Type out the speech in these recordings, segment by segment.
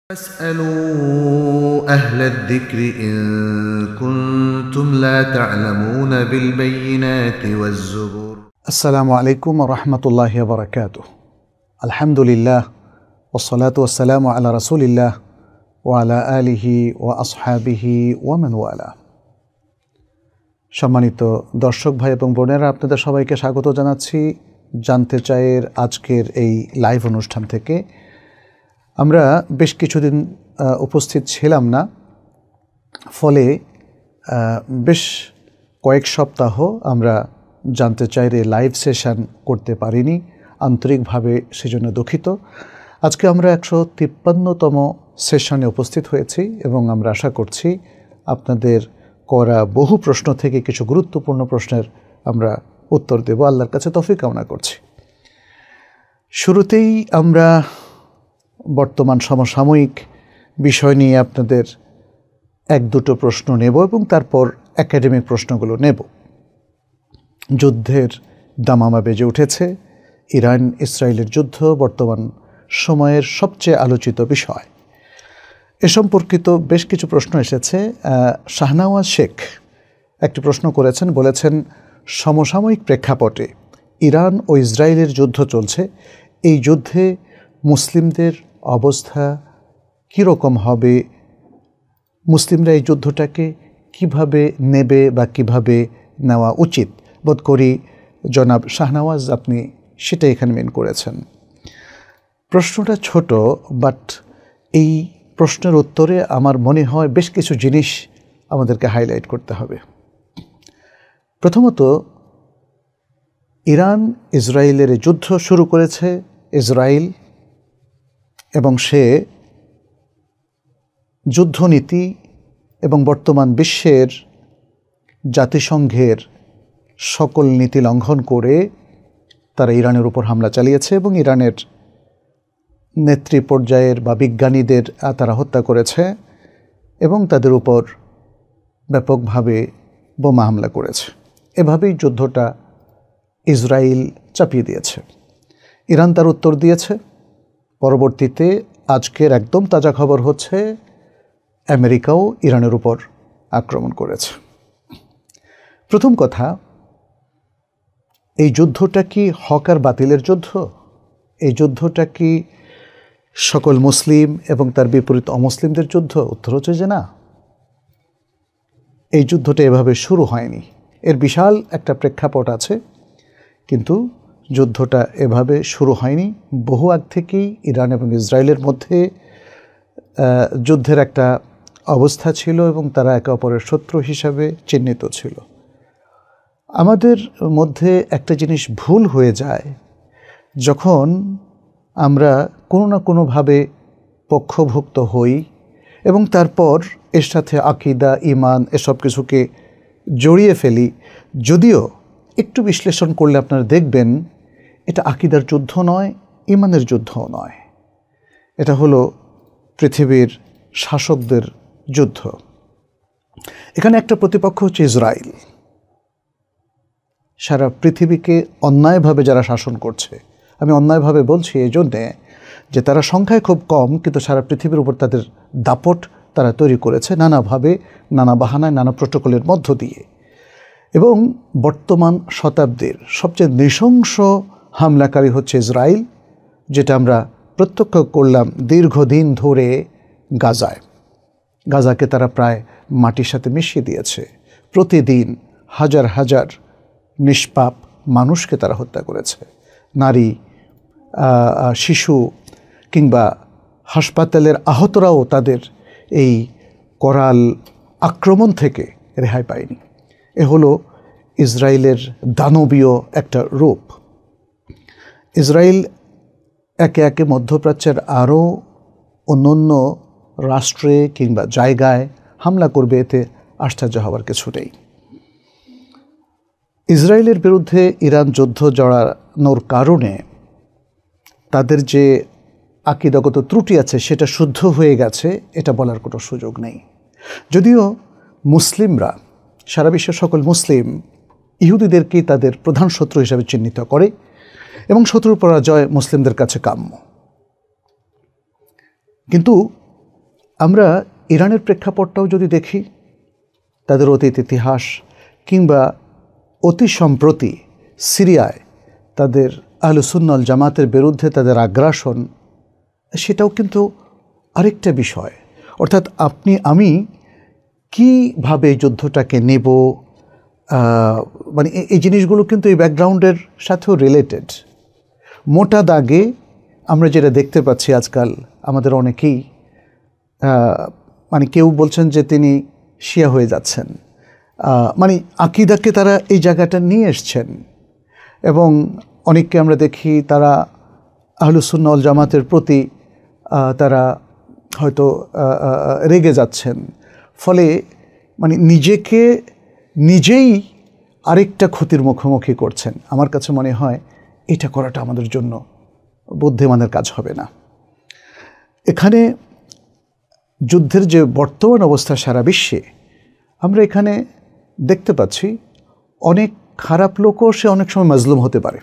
فاسألوا أهل الذكر إن كنتم لا تعلمون بالبينات والزبر. السلام عليكم ورحمة الله وبركاته. الحمد لله والصلاة والسلام على رسول الله وعلى آله وأصحابه ومن والاه. সম্মানিত দর্শক ভাই এবং বোনেরা, আপনাদের সবাইকে স্বাগত জানাচ্ছি জানতে চাইয়ের আজকের এই লাইভ অনুষ্ঠান থেকে। আমরা বেশ কিছুদিন উপস্থিত ছিলাম না, ফলে বেশ কয়েক সপ্তাহ আমরা জানতে চাইয়ের এই লাইভ সেশন করতে পারিনি, আন্তরিকভাবে সেজন্য দুঃখিত। আজকে আমরা 153তম সেশনে উপস্থিত হয়েছি এবং আমরা আশা করছি আপনাদের করা বহু প্রশ্ন থেকে কিছু গুরুত্বপূর্ণ প্রশ্নের আমরা উত্তর দেব। আল্লাহর কাছে তৌফিক কামনা করছি। শুরুতেই আমরা বর্তমান সমসাময়িক বিষয় নিয়ে আপনাদের এক দুটো প্রশ্ন নেব এবং তারপর একাডেমিক প্রশ্নগুলো নেব। যুদ্ধের দামামা বেজে উঠেছে। ইরান ইসরায়েলের যুদ্ধ বর্তমান সময়ের সবচেয়ে আলোচিত বিষয়। এ সম্পর্কিত বেশ কিছু প্রশ্ন এসেছে। শাহনাওয়াজ শেখ একটি প্রশ্ন করেছেন, বলেছেন সমসাময়িক প্রেক্ষাপটে ইরান ও ইসরায়েলের যুদ্ধ চলছে, এই যুদ্ধে মুসলিমদের অবস্থা কীরকম হবে, মুসলিমরা এই যুদ্ধটাকে কিভাবে নেবে বা কিভাবে নেওয়া উচিত? বোধ করি জনাব শাহনওয়াজ আপনি সেটা এখানে মেন করেছেন। প্রশ্নটা ছোট, বাট এই প্রশ্নের উত্তরে আমার মনে হয় বেশ কিছু জিনিস আমাদেরকে হাইলাইট করতে হবে। প্রথমত, ইরান ইসরায়েলের যুদ্ধ শুরু করেছে ইসরায়েল, এবং সে যুদ্ধনীতি এবং বর্তমান বিশ্বের জাতিসংঘের সকল নীতি লঙ্ঘন করে তারা ইরানের উপর হামলা চালিয়েছে এবং ইরানের নেত্রী পর্যায়ের বা বিজ্ঞানীদের তারা হত্যা করেছে এবং তাদের উপর ব্যাপকভাবে বোমা হামলা করেছে। এভাবেই যুদ্ধটা ইসরায়েল চাপিয়ে দিয়েছে। ইরান তার উত্তর দিয়েছে। পরবর্তীতে আজকের একদম তাজা খবর হচ্ছে আমেরিকাও ইরানের উপর আক্রমণ করেছে। প্রথম কথা, এই যুদ্ধটা কি হক আর বাতিলের যুদ্ধ? এই যুদ্ধটা কি সকল মুসলিম এবং তার বিপরীত অমুসলিমদের যুদ্ধ? উত্তর হচ্ছে যে না, এই যুদ্ধটা এভাবে শুরু হয়নি। এর বিশাল একটা প্রেক্ষাপট আছে, কিন্তু যুদ্ধটা এভাবে শুরু হয়নি। বহু আগ থেকেই ইরান এবং ইসরায়েলের মধ্যে যুদ্ধের একটা অবস্থা ছিল এবং তারা একে অপরের শত্রু হিসাবে চিহ্নিত ছিল। আমাদের মধ্যে একটা জিনিস ভুল হয়ে যায়, যখন আমরা কোনো না কোনোভাবে পক্ষভুক্ত হই এবং তারপর এর সাথে আকীদা, ঈমান এসব কিছুকে জড়িয়ে ফেলি। যদিও একটু বিশ্লেষণ করলে আপনারা দেখবেন এটা আকীদার যুদ্ধ নয়, ঈমানের যুদ্ধও নয়। এটা হলো পৃথিবীর শাসকদের যুদ্ধ। এখানে একটা প্রতিপক্ষ হচ্ছে ইসরায়েল। সারা পৃথিবীকে অন্যায়ভাবে যারা শাসন করছে, আমি অন্যায়ভাবে বলছি এই জন্যে যে তারা সংখ্যায় খুব কম, কিন্তু সারা পৃথিবীর উপর তাদের দাপট তারা তৈরি করেছে নানাভাবে, নানা বাহানায়, নানা প্রোটোকলের মধ্য দিয়ে। এবং বর্তমান শতাব্দীর সবচেয়ে নৃশংস হামলাকারী হচ্ছে ইসরায়েল, যেটা আমরা প্রত্যক্ষ করলাম দীর্ঘদিন ধরে গাজায়। গাজাকে তারা প্রায় মাটির সাথে মিশিয়ে দিয়েছে। প্রতিদিন হাজার হাজার নিষ্পাপ মানুষকে তারা হত্যা করেছে। নারী, শিশু কিংবা হাসপাতালের আহতরাও তাদের এই করাল আক্রমণ থেকে রেহাই পায়নি। এ হলো ইসরায়েলের দানবীয় একটা রূপ। ইসরায়েল একে একে মধ্যপ্রাচ্যের আরও অন্যান্য রাষ্ট্রে কিংবা জায়গায় হামলা করবে, এতে আশ্চর্য হওয়ার কিছু নেই। ইসরায়েলের বিরুদ্ধে ইরান যুদ্ধ জড়ানোর কারণে তাদের যে আকীদাগত ত্রুটি আছে সেটা শুদ্ধ হয়ে গেছে, এটা বলার কোনো সুযোগ নেই। যদিও মুসলিমরা, সারা বিশ্বের সকল মুসলিম ইহুদিদেরকেই তাদের প্রধান শত্রু হিসাবে চিহ্নিত করে এবং শত্রুর পরাজয় মুসলিমদের কাছে কাম্য। কিন্তু আমরা ইরানের প্রেক্ষাপটটাও যদি দেখি, তাদের অতীত ইতিহাস, কিংবা অতি সম্প্রতি সিরিয়ায় তাদের আহলে সুন্নাহ ওয়াল জামাতের বিরুদ্ধে তাদের আগ্রাসন, সেটাও কিন্তু আরেকটা বিষয়। অর্থাৎ আপনি আমি কীভাবে এই যুদ্ধটাকে নেব, মানে এই জিনিসগুলো কিন্তু এই ব্যাকগ্রাউন্ডের সাথেও রিলেটেড। মোটা দাগে আমরা যেটা দেখতে পাচ্ছি আজকাল, আমাদের অনেকেই মানে কেউ বলছেন যে তিনি শিয়া হয়ে যাচ্ছেন, মানে আকিদাকে তারা এই জায়গাটা নিয়ে এসছেন, এবং অনেককে আমরা দেখি তারা আহলুস সুন্নাহ ওয়াল জামাতের প্রতি তারা হয়তো রেগে যাচ্ছেন, ফলে মানে নিজেকে নিজেই আরেকটা ক্ষতির মুখোমুখি করছেন। আমার কাছে মনে হয় এটা করাটা আমাদের জন্য বুদ্ধিমানের কাজ হবে না। এখানে যুদ্ধের যে বর্তমান অবস্থা সারা বিশ্বে, আমরা এখানে দেখতে পাচ্ছি অনেক খারাপ লোকও সে অনেক সময় মাজলুম হতে পারে,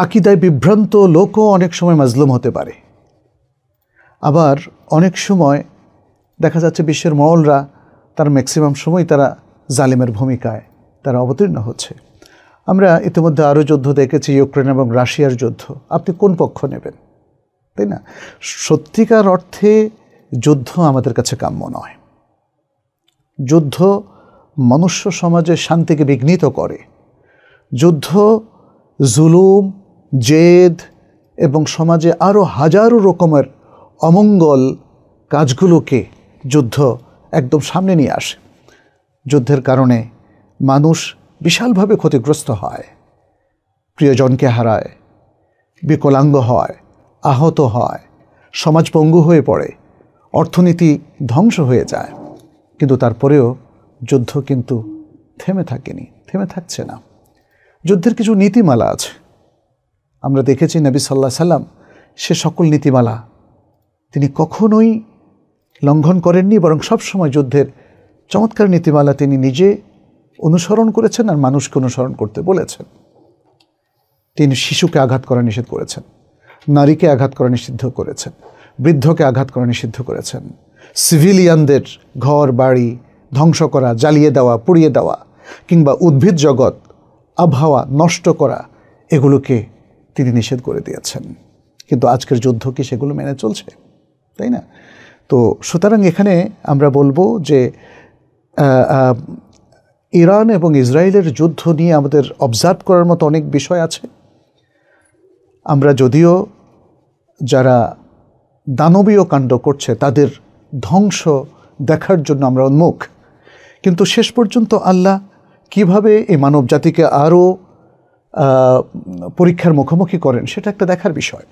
আকিদায় বিভ্রান্ত লোকও অনেক সময় মাজলুম হতে পারে। আবার অনেক সময় দেখা যাচ্ছে বিশ্বের মহলরা তার ম্যাক্সিমাম সময় তারা জালিমের ভূমিকায় তারা অবতীর্ণ হচ্ছে। আমরা ইতিমধ্যে আরও যুদ্ধ দেখেছি, ইউক্রেন এবং রাশিয়ার যুদ্ধ। আপনি কোন পক্ষ নেবেন, তাই না? সত্যিকার অর্থে যুদ্ধ আমাদের কাছে কাম্য নয়। যুদ্ধ মনুষ্য সমাজের শান্তিকে বিঘ্নিত করে। যুদ্ধ জুলুম, জেদ এবং সমাজে আরও হাজারো রকমের অমঙ্গল কাজগুলোকে যুদ্ধ একদম সামনে নিয়ে আসে। যুদ্ধের কারণে মানুষ বিশালভাবে ক্ষতিগ্রস্ত হয়, প্রিয়জনকে হারায়, বিকলাঙ্গ হয়, আহত হয়, সমাজ পঙ্গু হয়ে পড়ে, অর্থনীতি ধ্বংস হয়ে যায়। কিন্তু তারপরেও যুদ্ধ কিন্তু থেমে থাকেনি, থেমে থাকছে না। যুদ্ধের কিছু নীতিমালা আছে। আমরা দেখেছি নবী সাল্লাল্লাহু আলাইহি সাল্লাম সে সকল নীতিমালা তিনি কখনোই লঙ্ঘন করেননি, বরং সবসময় যুদ্ধের চমৎকার নীতিমালা তিনি নিজে অনুসরণ করেছেন আর মানুষকে অনুসরণ করতে বলেছেন। তিনি শিশুকে আঘাত করা নিষেধ করেছেন, নারীকে আঘাত করা নিষিদ্ধ করেছেন, বৃদ্ধকে আঘাত করা নিষিদ্ধ করেছেন, সিভিলিয়ানদের ঘর বাড়ি ধ্বংস করা, জ্বালিয়ে দেওয়া, পুড়িয়ে দেওয়া, কিংবা উদ্ভিদ জগৎ আবহাওয়া নষ্ট করা, এগুলোকে তিনি নিষেধ করে দিয়েছেন। কিন্তু আজকের যুদ্ধ কি সেগুলো মেনে চলছে, তাই না? তো সুতরাং এখানে আমরা বলবো যে ইরান এবং ইসরায়েলের যুদ্ধ নিয়ে আমাদের অবজার্ভ করার মতো অনেক বিষয় আছে। আমরা যদিও যারা দানবীয় কাণ্ড করছে তাদের ধ্বংস দেখার জন্য আমরা উন্মুখ, কিন্তু শেষ পর্যন্ত আল্লাহ কিভাবে এই মানব জাতিকে আরও পরীক্ষার মুখোমুখি করেন সেটা একটা দেখার বিষয়।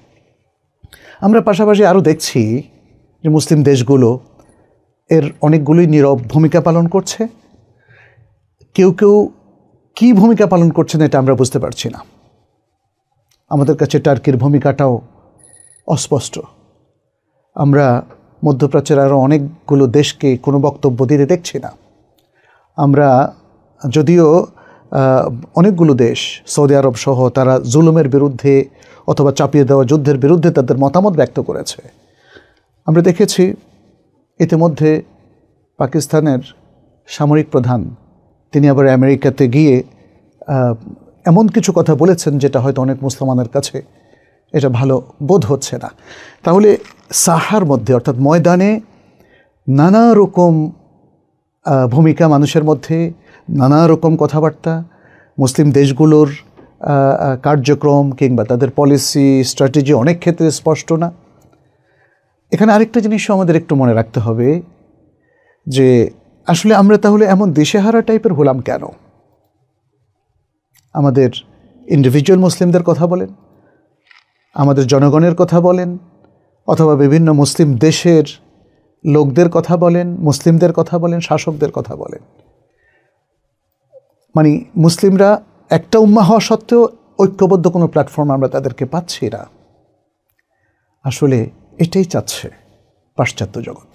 আমরা পাশাপাশি আরও দেখছি যে মুসলিম দেশগুলো এর অনেকগুলোই নীরব ভূমিকা পালন করছে। কেউ কেউ কী ভূমিকা পালন করছেন এটা আমরা বুঝতে পারছি না। আমাদের কাছে টার্কির ভূমিকাটাও অস্পষ্ট। আমরা মধ্যপ্রাচ্যের আরও অনেকগুলো দেশকে কোনো বক্তব্য দিতে দেখছি না। আমরা যদিও অনেকগুলো দেশ, সৌদি আরব সহ, তারা জুলুমের বিরুদ্ধে অথবা চাপিয়ে দেওয়া যুদ্ধের বিরুদ্ধে তাদের মতামত ব্যক্ত করেছে। আমরা দেখেছি ইতিমধ্যে পাকিস্তানের সামরিক প্রধান তিনি আবার আমেরিকাতে গিয়ে এমন কিছু কথা বলেছেন যেটা হয়তো অনেক মুসলমানের কাছে এটা ভালো বোধ হচ্ছে না। তাহলে সাহার মধ্যে অর্থাৎ ময়দানে নানা রকম ভূমিকা মানুষের মধ্যে, নানা রকম কথাবার্তা, মুসলিম দেশগুলোর কার্যক্রম কিংবা তাদের পলিসি স্ট্র্যাটেজি অনেক ক্ষেত্রে স্পষ্ট না। এখানে আরেকটা জিনিসও আমাদের একটু মনে রাখতে হবে যে আসলে আমরা তাহলে এমন দিশেহারা টাইপের হলাম কেন? আমাদের ইন্ডিভিজুয়াল মুসলিমদের কথা বলেন, আমাদের জনগণের কথা বলেন, অথবা বিভিন্ন মুসলিম দেশের লোকদের কথা বলেন, মুসলিমদের কথা বলেন, শাসকদের কথা বলেন, মানে মুসলিমরা একটা উম্মাহ হওয়া সত্ত্বেও ঐক্যবদ্ধ কোনো প্ল্যাটফর্ম আমরা তাদেরকে পাচ্ছি না। আসলে এটাই চাচ্ছে পাশ্চাত্য জগৎ,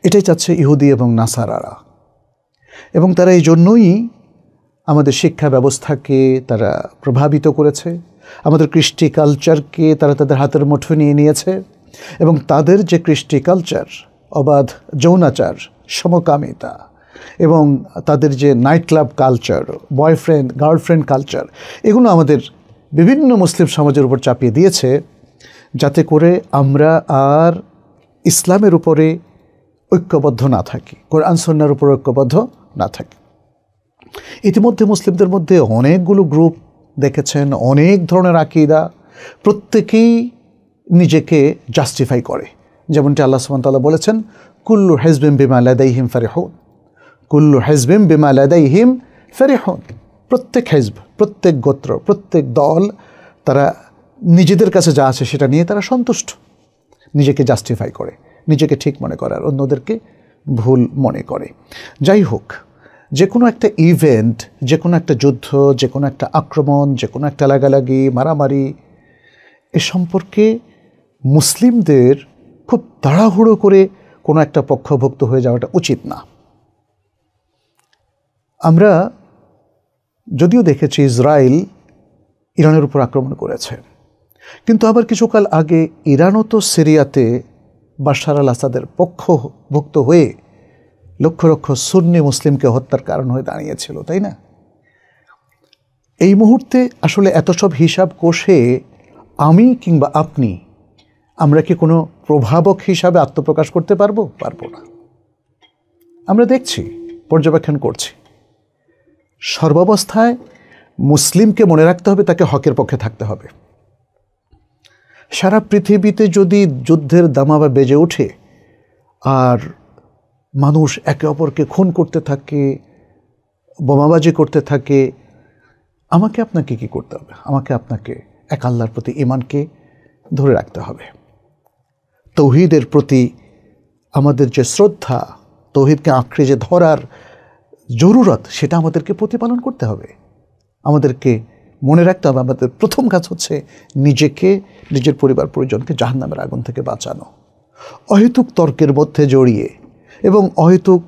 এটাই চাচ্ছে ইহুদি এবং নাসারারা, এবং তারা এই জন্যই আমাদের শিক্ষা ব্যবস্থাকে তারা প্রভাবিত করেছে, আমাদের কৃষ্টি কালচারকে তারা তাদের হাতের মুঠোয় নিয়ে নিয়েছে, এবং তাদের যে কৃষ্টি কালচার, অবাধ যৌনাচার, সমকামিতা এবং তাদের যে night club culture, boyfriend girlfriend culture, এগুলো আমাদের বিভিন্ন মুসলিম সমাজের উপর চাপিয়ে দিয়েছে, যাতে করে আমরা আর ইসলামের উপরে ঐক্যবদ্ধ না থাকি, কোরআন সুন্নাহর উপর ঐক্যবদ্ধ না থাকি। ইতিমধ্যে মুসলিমদের মধ্যে অনেকগুলো গ্রুপ দেখেছেন, অনেক ধরনের আকীদা, প্রত্যেকেই নিজেকে জাস্টিফাই করে। যেমনটি আল্লাহ সুবহানাহু ওয়া তাআলা বলেছেন, কুল্লু হিজবিন বিমা লাদাইহিম ফারিহুন, কুল্লু হিজবিন বিমা লাদাইহিম ফারিহুন। প্রত্যেক হিজব, প্রত্যেক গোত্র, প্রত্যেক দল, তারা নিজেদের কাছে যা আছে সেটা নিয়ে তারা সন্তুষ্ট, নিজেকে জাস্টিফাই করে, নিজেকে ঠিক মনে করে আর অন্যদেরকে ভুল মনে করে। যাই হোক, যে কোনো একটা ইভেন্ট, যে কোনো একটা যুদ্ধ, যে কোনো একটা আক্রমণ, যে কোনো একটা লাগালাগি, মারামারি, এ সম্পর্কে মুসলিমদের খুব তাড়াহুড়ো করে কোনো একটা পক্ষভুক্ত হয়ে যাওয়াটা উচিত না। আমরা যদিও দেখেছি ইসরায়েল ইরানের উপর আক্রমণ করেছে, কিন্তু আবার কিছুকাল আগে ইরানও তো সিরিয়াতে বাশার আল আসাদের পক্ষভুক্ত হয়ে লক্ষ লক্ষ সুন্নি মুসলিমকে হত্যার কারণ হয়ে দাঁড়িয়েছিল, তাই না? এই মুহূর্তে আসলে এত সব হিসাব কষে আমি কিংবা আপনি, আমরা কি কোনো প্রভাবক হিসাবে আত্মপ্রকাশ করতে পারবো? পারবো না। আমরা দেখছি, পর্যবেক্ষণ করছি, সর্বাবস্থায় মুসলিমকে মনে রাখতে হবে তাকে হকের পক্ষে থাকতে হবে। সারা পৃথিবীতে যদি যুদ্ধের দামামা বেজে ওঠে আর মানুষ একে অপরকে খুন করতে থাকে, বোমাবাজি করতে থাকে, আমাকে আপনাকে কি করতে হবে? আমাকে আপনাকে এক আল্লাহর প্রতি ঈমানকে ধরে রাখতে হবে। তৌহিদের প্রতি আমাদের যে শ্রদ্ধা, তৌহিদকে আঁকড়ে যে ধরার জরুরত, সেটা আমাদেরকে প্রতিপালন করতে হবে। আমাদেরকে মনে রাখতে হবে আমাদের প্রথম কাজ হচ্ছে নিজেকে, নিজের পরিবার পরিজনকে জাহান্নামের আগুন থেকে বাঁচানো। অহেতুক তর্কের মধ্যে জড়িয়ে এবং অহেতুক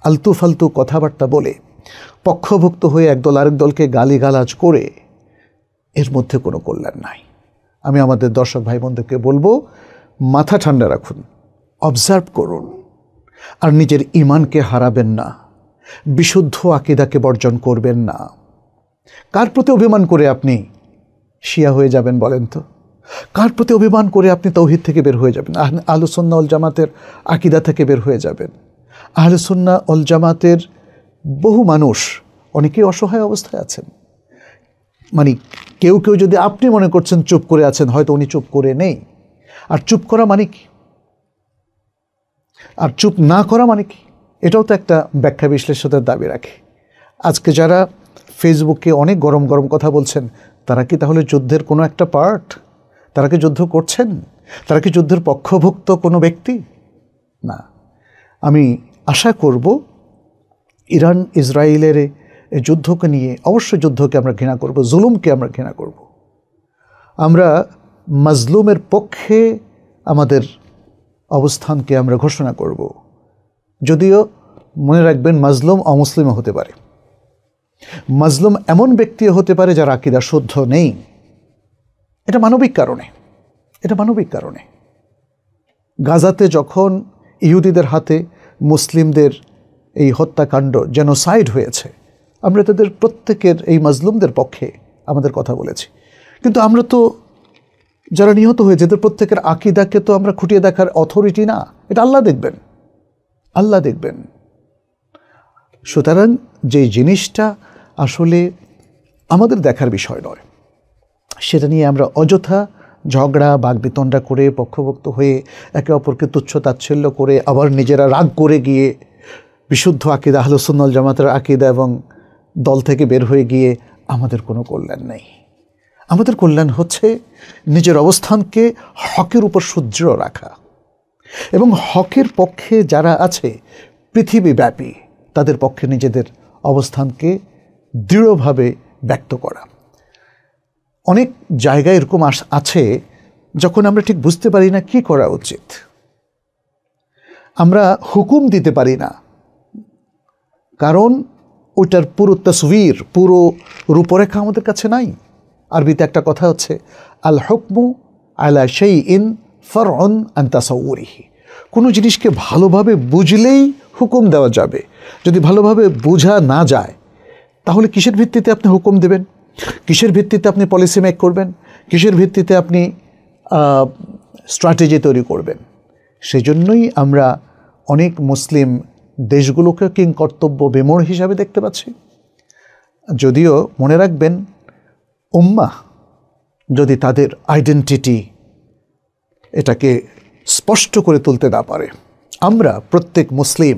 আলতু ফালতু কথাবার্তা বলে পক্ষভুক্ত হয়ে একদল আরেক দলকে গালিগালাজ করে এর মধ্যে কোনো কল্যাণ নাই। আমি আমাদের দর্শক ভাই বোনদেরকে বলবো, মাথা ঠান্ডা রাখুন, অবজার্ভ করুন, আর নিজের ঈমানকে হারাবেন না, বিশুদ্ধ আকীদাকে বর্জন করবেন না। কার প্রতি অভিমান করে আপনি শিয়া হয়ে যাবেন বলেন তো? কার প্রতি অভিমান করে আপনি তাওহীদ থেকে বের হয়ে যাবেন, আহলুস সুন্নাহ ওয়াল জামাতের আকীদা থেকে বের হয়ে যাবেন? আহলুস সুন্নাহ ওয়াল জামাতের বহু মানুষ অনেকেই অসহায় অবস্থায় আছেন। মানে কেউ কেউ যদি আপনি মনে করছেন চুপ করে আছেন, হয়তো উনি চুপ করে নেই। আর চুপ করা মানে কি? আর চুপ না করা মানে কি? এটাও তো একটা ব্যাখ্যা বিশ্লেষণের দাবি রাখে। আজকে যারা ফেসবুকে অনেক গরম গরম কথা বলছেন, তারা কি তাহলে যুদ্ধের কোনো একটা পার্ট? তারা কি যুদ্ধ করছেন? তারা কি যুদ্ধের পক্ষভুক্ত কোনো ব্যক্তি? না। আমি আশা করব ইরান ইসরায়েলের এই যুদ্ধকে নিয়ে, অবশ্যই যুদ্ধকে আমরা ঘৃণা করব, জুলুমকে আমরা ঘৃণা করব। আমরা মাজলুমের পক্ষে আমাদের অবস্থানকে আমরা ঘোষণা করব। যদিও মনে রাখবেন, মাজলুম অমুসলিমও হতে পারে, মাজলুম এমন ব্যক্তিও হতে পারে যার আকীদা শুদ্ধ নেই। এটা মানবিক কারণে, এটা মানবিক কারণে। গাজাতে যখন ইহুদিদের হাতে মুসলিমদের এই হত্যাকাণ্ড, জেনোসাইড হয়েছে, আমরা তাদের প্রত্যেকের, এই মাজলুমদের পক্ষে আমাদের কথা বলেছি। কিন্তু আমরা তো যারা নিহত হয়েছে এদের প্রত্যেকের আকীদাকে তো আমরা খুঁটিয়ে দেখার অথরিটি না। এটা আল্লাহ দেখবেন, আল্লাহ দেখবেন। সুতরাং যে জিনিসটা আসলে আমাদের দেখার বিষয় নয়, সেটা নিয়ে আমরা অযথা ঝগড়া বাগবিতণ্ডা করে, পক্ষভুক্ত হয়ে, একে অপরকে তুচ্ছ তাচ্ছিল্য করে, আবার নিজেরা রাগ করে গিয়ে বিশুদ্ধ আকীদা, আহলুস সুন্নাহ ওয়াল জামাতের আকীদা এবং দল থেকে বের হয়ে গিয়ে আমাদের কোনো কল্যাণ নেই। আমাদের কল্যাণ হচ্ছে নিজের অবস্থানকে হকের উপর সুদৃঢ় রাখা এবং হকের পক্ষে যারা আছে পৃথিবীব্যাপী, তাদের পক্ষে নিজেদের অবস্থানকে দৃঢ়ভাবে ব্যক্ত করা। অনেক জায়গায় এরকম আছে যখন আমরা ঠিক বুঝতে পারি না কি করা উচিত, আমরা হুকুম দিতে পারি না, কারণ ওইটার পুরো তসবির, পুরো রূপরেখা আমাদের কাছে নাই। আরবিতে একটা কথা হচ্ছে, আল হুকমু আলা শাইইন ফারউন আন তাসাউরিহি। কোনো জিনিসকে ভালোভাবে বুঝলেই হুকুম দেওয়া যাবে, যদি ভালোভাবে বোঝা না যায় তাহলে কিসের ভিত্তিতে আপনি হুকুম দেবেন, কিসের ভিত্তিতে আপনি পলিসি মেক করবেন, কিসের ভিত্তিতে আপনি স্ট্র্যাটেজি তৈরি করবেন। সেজন্যই আমরা অনেক মুসলিম দেশগুলোকে কিংকর্তব্য বিমূঢ় হিসাবে দেখতে পাচ্ছি। যদিও মনে রাখবেন, উম্মাহ যদি তাদের আইডেন্টিটি এটাকে স্পষ্ট করে তুলতে না পারে, আমরা প্রত্যেক মুসলিম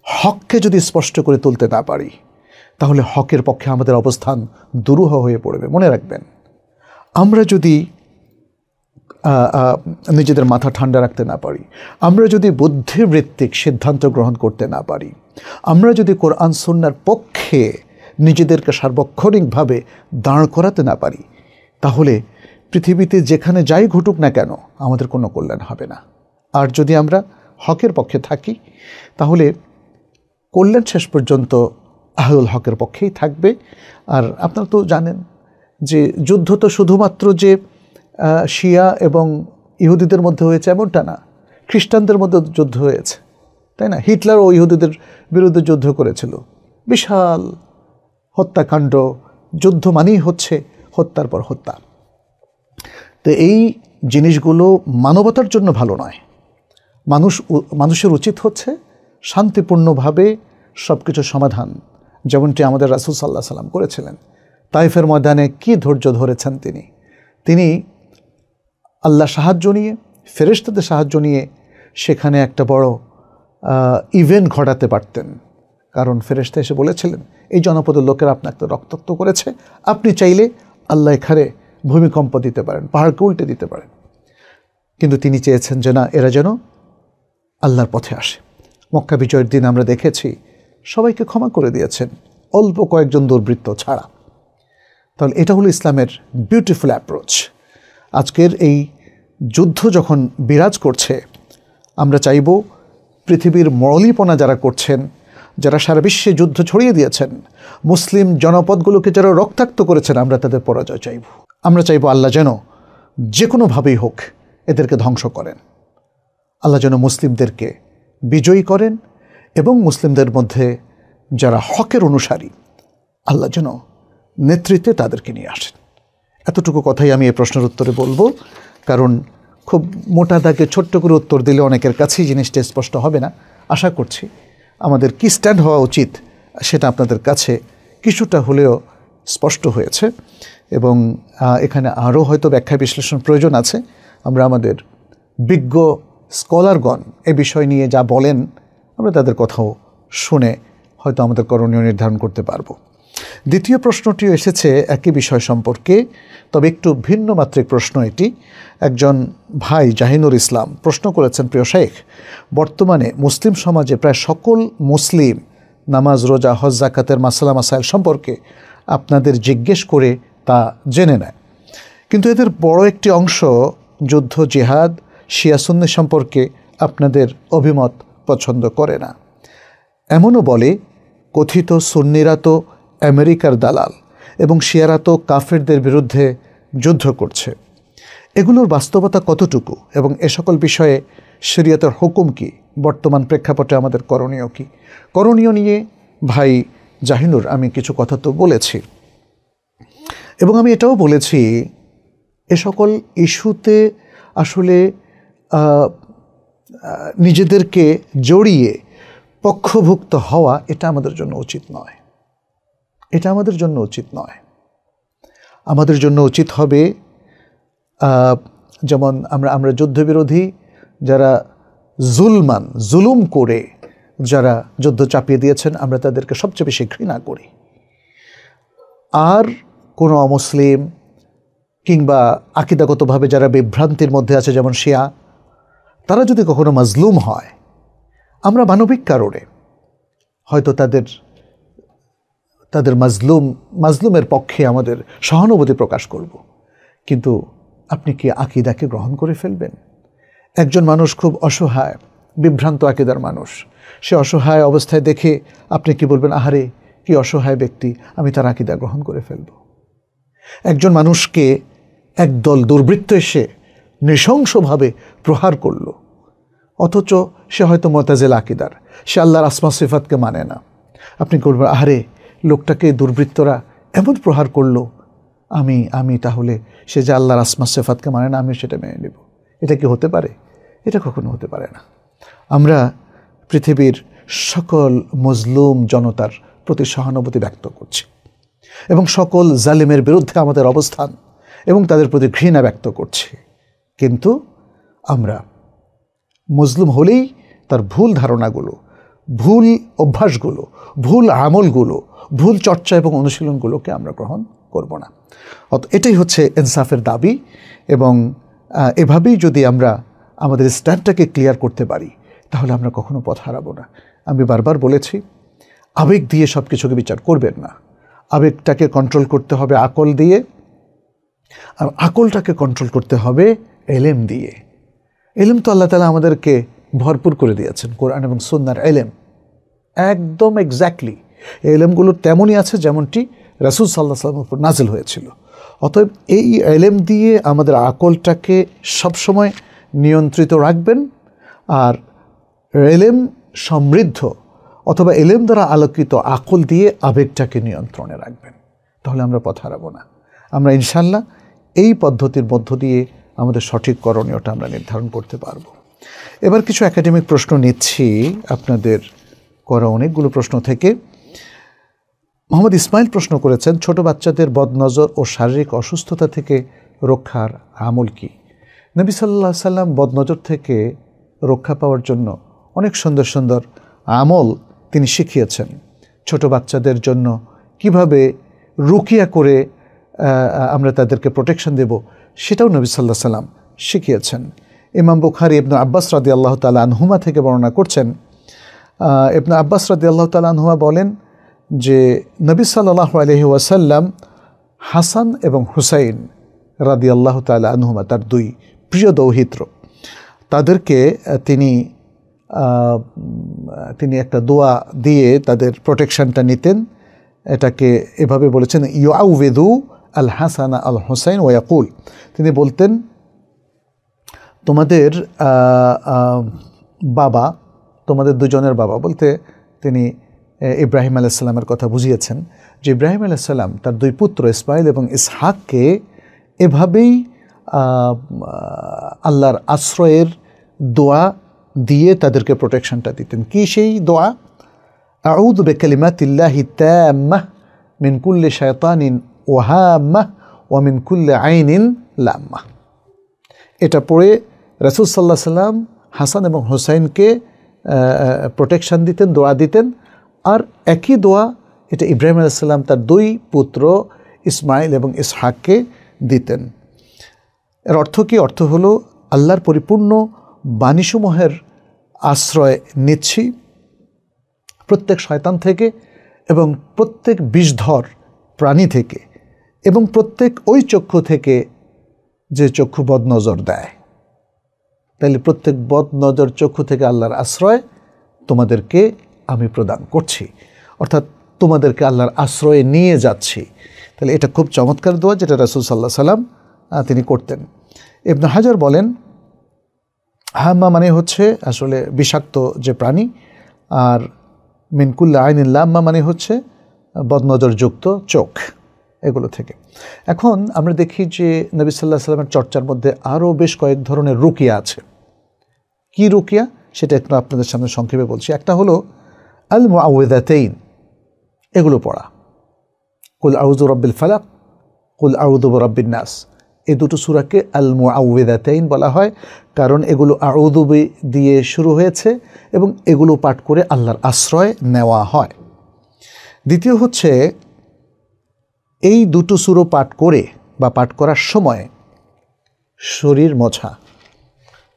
হককে যদি স্পষ্ট করে তুলতে না পারি, তাহলে হকের পক্ষে আমাদের অবস্থান দুরূহ হয়ে পড়বে। মনে রাখবেন, আমরা যদি নিজেদের মাথা ঠান্ডা রাখতে না পারি, আমরা যদি বুদ্ধিবৃত্তিক সিদ্ধান্ত গ্রহণ করতে না পারি, আমরা যদি কোরআন সুন্নাহর পক্ষে নিজেদেরকে সার্বক্ষণিকভাবে দাঁড় করাতে না পারি, তাহলে পৃথিবীতে যেখানে যাই ঘটুক না কেন আমাদের কোনো কল্যাণ হবে না। আর যদি আমরা হকের পক্ষে থাকি, তাহলে কল্যাণ শেষ পর্যন্ত আহলুল হকের পক্ষেই থাকবে। আর আপনারা তো জানেন যে যুদ্ধ তো শুধুমাত্র যে শিয়া এবং ইহুদিদের মধ্যে হয়েছে এমনটা না, খ্রিস্টানদের মধ্যে যুদ্ধ হয়েছে, তাই না? হিটলার ও ইহুদিদের বিরুদ্ধে যুদ্ধ করেছিল, বিশাল হত্যাকাণ্ড। যুদ্ধ মানেই হচ্ছে হত্যার পর হত্যা। তো এই জিনিসগুলো মানবতার জন্য ভালো নয়। মানুষের উচিত হচ্ছে শান্তিপূর্ণভাবে সব কিছুর সমাধান, যেমনটি আমাদের রাসূল সাল্লাল্লাহু আলাইহি ওয়াসাল্লাম করেছিলেন। তাইফের ময়দানে কি ধৈর্য ধরেছেন তিনি আল্লাহ সাহায্য নিয়ে, ফেরেশতাদের সাহায্য নিয়ে সেখানে একটা বড় ইভেন্ট ঘটাতে পারতেন। কারণ ফেরেশতা এসে বলেছিলেন, এই জনপদের লোকেরা আপনাকে রক্তাক্ত করেছে, আপনি চাইলে আল্লাহ এখানে ভূমিকম্প দিতে পারেন, পাহাড়কে উল্টে দিতে পারেন। কিন্তু তিনি চেয়েছেন যে না, এরা যেন আল্লাহর পথে আসে। মক্কা বিজয়ের দিন আমরা দেখেছি সবাইকে ক্ষমা করে দিয়েছেন, অল্প কয়েকজন দুর্বৃত্ত ছাড়া। তাহলে এটা হলো ইসলামের বিউটিফুল অ্যাপ্রোচ। আজকের এই যুদ্ধ যখন বিরাজ করছে, আমরা চাইব পৃথিবীর মরলীপনা যারা করছেন, যারা সারা বিশ্বে যুদ্ধ ছড়িয়ে দিয়েছেন, মুসলিম জনপদগুলোকে যারা রক্তাক্ত করেছেন, আমরা তাদের পরাজয় চাইব। আমরা চাইব আল্লাহ যেন যে কোনোভাবেই হোক এদেরকে ধ্বংস করেন, আল্লাহ যেন মুসলিমদেরকে বিজয়ী করেন এবং মুসলিমদের মধ্যে যারা হকের অনুসারী, আল্লাহ যেন নেতৃত্বে তাদেরকে নিয়ে আসেন। এতটুকু কথাই আমি এই প্রশ্নের উত্তরে বলবো, কারণ খুব মোটা দাগে ছোট্ট করে উত্তর দিলে অনেকের কাছেই জিনিসটা স্পষ্ট হবে না। আশা করছি আমাদের কি স্ট্যান্ড হওয়া উচিত সেটা আপনাদের কাছে কিছুটা হলেও স্পষ্ট হয়েছে, এবং এখানে আরও হয়তো ব্যাখ্যা বিশ্লেষণ প্রয়োজন আছে। আমরা আমাদের বিজ্ঞ স্কলারগণ এ বিষয় নিয়ে যা বলেন, আমরা তাদের কথাও শুনে হয়তো আমাদের করণীয় নির্ধারণ করতে পারবো। দ্বিতীয় প্রশ্নটিও এসেছে একই বিষয় সম্পর্কে, তবে একটু ভিন্ন মাত্রিক প্রশ্ন এটি। একজন ভাই জাহিনুর ইসলাম প্রশ্ন করেছেন, প্রিয় শেখ, বর্তমানে মুসলিম সমাজে প্রায় সকল মুসলিম নামাজ, রোজা, হজ, যাকাতের মাসালা মাসাইল সম্পর্কে আপনাদের জিজ্ঞেস করে তা জেনে নেয়, কিন্তু এদের বড় একটি অংশ যুদ্ধ, জিহাদ, শিয়া সুন্নি সম্পর্কে আপনাদের অভিমত পছন্দ করে না। এমনও বলে কথিত সুন্নিরা তো আমেরিকার দালাল এবং শিয়ারা তো কাফেরদের বিরুদ্ধে যুদ্ধ করছে। এগুলোর বাস্তবতা কতটুকু এবং এ সকল বিষয়ে শরীয়তের হুকুম কি? বর্তমান প্রেক্ষাপটে আমাদের করণীয় কি? করণীয় নিয়ে ভাই জাহিনুর আমি কিছু কথা তো বলেছি, এবং আমি এটাও বলেছি এ সকল ইস্যুতে আসলে নিজেদেরকে জড়িয়ে পক্ষভুক্ত হওয়া এটা আমাদের জন্য উচিত নয়। এটা আমাদের জন্য উচিত নয়। আমাদের জন্য উচিত হবে যেমন আমরা যুদ্ধবিরোধী যারা জুলুম করে যারা যুদ্ধ চাপিয়ে দিয়েছেন, আমরা তাদেরকে সবচেয়ে বেশি ঘৃণা করি। আর কোনো অমুসলিম কিংবা আকিদাগতভাবে যারা বিভ্রান্তির মধ্যে আছে, যেমন শিয়া, তারা যদি কখনো মাজলুম হয়, আমরা মানবিক কারণে হয়তো তাদের মাজলুমের পক্ষে আমাদের সহানুভূতি প্রকাশ করব। কিন্তু আপনি কি আকিদাকে গ্রহণ করে ফেলবেন? একজন মানুষ খুব অসহায়, বিভ্রান্ত আকিদার মানুষ, সে অসহায় অবস্থায় দেখে আপনি কি বলবেন, আহারে কি অসহায় ব্যক্তি, আমি তার আকিদা গ্রহণ করে ফেলব? একজন মানুষকে একদল দুর্বৃত্ত এসে নৃশংসভাবে প্রহার করল, অথচ সে হয়তো মুতাজিলা আকীদার, সে আল্লাহর আসমা সিফাতকে মানে না। আপনি করবেন, আরে লোকটাকে দুর্বৃত্তরা এমন প্রহার করলো, আমি তাহলে সে যে আল্লাহর আসমা সিফাতকে মানে না, আমি সেটা মেনে নেব। এটা কি হতে পারে? এটা কখনো হতে পারে না। আমরা পৃথিবীর সকল মজলুম জনতার প্রতি সহানুভূতি ব্যক্ত করছি এবং সকল জালিমের বিরুদ্ধে আমাদের অবস্থান এবং তাদের প্রতি ঘৃণা ব্যক্ত করছি, কিন্তু আমরা মজলুম হলেই তার ভুল ধারণাগুলো, ভুল অভ্যাসগুলো, ভুল আমলগুলো, ভুল চর্চা এবং অনুশীলনগুলোকে আমরা গ্রহণ করব না। এটাই হচ্ছে ইনসাফের দাবি এবং এভাবেই যদি আমরা আমাদের স্ট্যান্ডটাকে ক্লিয়ার করতে পারি তাহলে আমরা কখনো পথ হারাবো না। আমি বারবার বলেছি, আবেগ দিয়ে সব কিছুকে বিচার করবেন না। আবেগটাকে কন্ট্রোল করতে হবে আকল দিয়ে, আর আকলটাকে কন্ট্রোল করতে হবে এলেম দিয়ে। এলেম তো আল্লাহ তাআলা আমাদেরকে ভরপুর করে দিয়েছেন, কোরআন এবং সুন্নাহর এলেম একদম এক্স্যাক্টলি এলেমগুলো তেমনই আছে যেমনটি রাসূল সাল্লাল্লাহু আলাইহি ওয়াসাল্লামের উপর নাজিল হয়েছিল। অতএব এই এলেম দিয়ে আমাদের আকলটাকে সবসময় নিয়ন্ত্রিত রাখবেন, আর এলেম সমৃদ্ধ অথবা এলেম দ্বারা আলোকিত আকল দিয়ে আবেগটাকে নিয়ন্ত্রণে রাখবেন। তাহলে আমরা পথ হারাবো না। আমরা ইনশাআল্লাহ এই পদ্ধতির মধ্য দিয়ে আমাদের সঠিক করণীয়টা আমরা নির্ধারণ করতে পারব। এবার কিছু একাডেমিক প্রশ্ন নিচ্ছি আপনাদের করা অনেকগুলো প্রশ্ন থেকে। মোহাম্মদ ইসমাইল প্রশ্ন করেছেন, ছোট বাচ্চাদের বদনজর ও শারীরিক অসুস্থতা থেকে রক্ষার আমল কি? নবী সাল্লাল্লাহু আলাইহি সাল্লাম বদনজর থেকে রক্ষা পাওয়ার জন্য অনেক সুন্দর সুন্দর আমল তিনি শিখিয়েছেন। ছোট বাচ্চাদের জন্য কিভাবে রুকিয়া করে আমরা তাদেরকে প্রোটেকশন দেব সেটাও নবী সাল্লাল্লাহু আলাইহি সাল্লাম শিখিয়েছেন। ইমাম বুখারী ইবনে আব্বাস রাদিয়াল্লাহু তাআলা আনহুমা থেকে বর্ণনা করছেন, ইবনে আব্বাস রাদিয়াল্লাহু তাআলা আনহুমা বলেন যে নবী সাল্লাল্লাহু আলাইহি ওয়াসাল্লাম হাসান এবং হুসাইন রাদিয়াল্লাহু তাআলা আনহুমা, তার দুই প্রিয় দৌহিত্র, তাদেরকে তিনি একটা দোয়া দিয়ে তাদের প্রোটেকশনটা নিতেন। এটাকে এভাবে বলেছেন, ইউআউযু আল হাসান আল হুসাইন ওয়া ইয়াকুল, তিনি বলতেন তোমাদের বাবা, তোমাদের দুজনের বাবা বলতে তিনি ইব্রাহিম আলাইহিস সালামের কথা বুঝিয়েছেন, যে ইব্রাহিম আলাইহিস সালাম তার দুই পুত্র ইসমাইল এবং ইসহাককে এভাবেই আল্লাহর আশ্রয়ের দোয়া দিয়ে তাদেরকে প্রোটেকশনটা দিতেন। কি সেই দোয়া? আউযু বিকালিমাতিল্লাহি তাম্মাহ মিন কুল্লি শায়তানিন ওয়াহাম্মাহ ওয়া মিন কুল্লি আইনিন লাম্মাহ। এটা পড়ে রাসূল সাল্লাল্লাহু আলাইহি সাল্লাম হাসান এবং হুসাইনকে প্রোটেকশন দিতেন, দোয়া দিতেন। আর একই দোয়া এটা ইব্রাহিম আলাইহিস সালাম তার দুই পুত্র ইসমাইল এবং ইসহাককে দিতেন। এর অর্থ কি? অর্থ হলো আল্লাহর পরিপূর্ণ বাণীসমূহের আশ্রয় নিচ্ছি প্রত্যেক শয়তান থেকে এবং প্রত্যেক বিষধর প্রাণী থেকে এবং প্রত্যেক ওই চক্ষু থেকে যে চক্ষু বদনজর দেয়। তাইলে প্রত্যেক বদনজর চক্ষু থেকে আল্লাহর আশ্রয় তোমাদেরকে আমি প্রদান করছি, অর্থাৎ তোমাদেরকে আল্লাহর আশ্রয়ে নিয়ে যাচ্ছি। তাহলে এটা খুব চমৎকার দোয়া, যেটা রাসূল সাল্লাল্লাহু আলাইহি সাল্লাম তিনি করতেন। ইবনে হাজার বলেন, হাম্মা মানে হচ্ছে আসলে বিষাক্ত যে প্রাণী, আর মিন কুল্লি আইনিন লাম্মা মানে হচ্ছে বদনজরযুক্ত চোখ, এগুলো থেকে। এখন আমরা দেখি যে নবী সাল্লাল্লাহু আলাইহি সাল্লামের চর্চার মধ্যে আরও বেশ কয়েক ধরনের রুকিয়া আছে। কি রুকিয়া সেটা একটু আপনাদের সামনে সংক্ষেপে বলছি। একটা হলো আল মুআউযিযাতাইন, এগুলো পড়া, কুল আউযু রাব্বিল ফালাক, কুল আউযু বিরাব্বিন নাস। এই দুটো সূরাকে আল মুআউযিযাতাইন বলা হয়, কারণ এগুলো আউযু দিয়ে শুরু হয়েছে এবং এগুলো পাঠ করে আল্লাহর আশ্রয় নেওয়া হয়। দ্বিতীয় হচ্ছে এই দুটো সূরা পাঠ করে বা পাঠ করার সময় শরীর মোছা,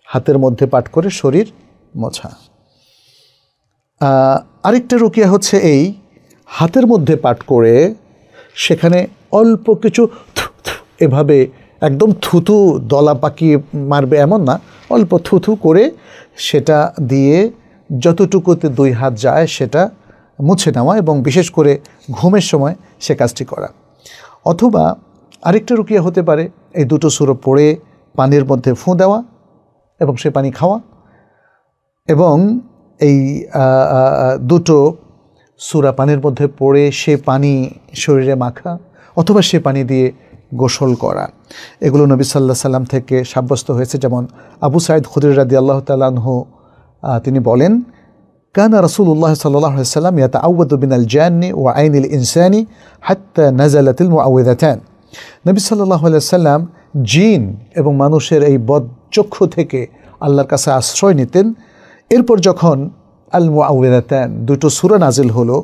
হাতের মধ্যে পাঠ করে শরীর মোছা। আরেকটা রুকিয়া হচ্ছে এই হাতের মধ্যে পাঠ করে সেখানে অল্প কিছু এভাবে একদম থুথু দলা পাকিয়ে মারবে এমন না, অল্প থুথু করে সেটা দিয়ে যতটুকুতে দুই হাত যায় সেটা মুছে নেওয়া এবং বিশেষ করে ঘুমের সময় সে কাজটি করা। অথবা আরেকটা রুকিয়া হতে পারে এই দুটো সূরা পড়ে পানির মধ্যে ফুঁ দেওয়া এবং সে পানি খাওয়া, এবং এই দুটো সূরা পানির মধ্যে পড়ে সে পানি শরীরে মাখা অথবা সে পানি দিয়ে গোসল করা, এগুলো নবী সাল্লাল্লাহু আলাইহি সাল্লাম থেকে সাব্যস্ত হয়েছে। যেমন আবু সাঈদ খুদরি রাদিয়াল্লাহু তাআলা আনহু তিনি বলেন, কানা রাসূলুল্লাহ সাল্লাল্লাহু আলাইহি ওয়াসাল্লাম ইয়াতাআওয়াযু মিনাল জান্নি ওয়া আইনিল ইনসানি হাত্তা নাযালাতিল মুআউযিযাতান। নবী সাল্লাল্লাহু আলাইহি ওয়াসাল্লাম জিন এবং মানুষের এই বদচক্ষু থেকে আল্লাহর কাছে আশ্রয় নিতেন। এরপর যখন আল মুআউযিযাতান দুটো সূরা নাজিল হলো,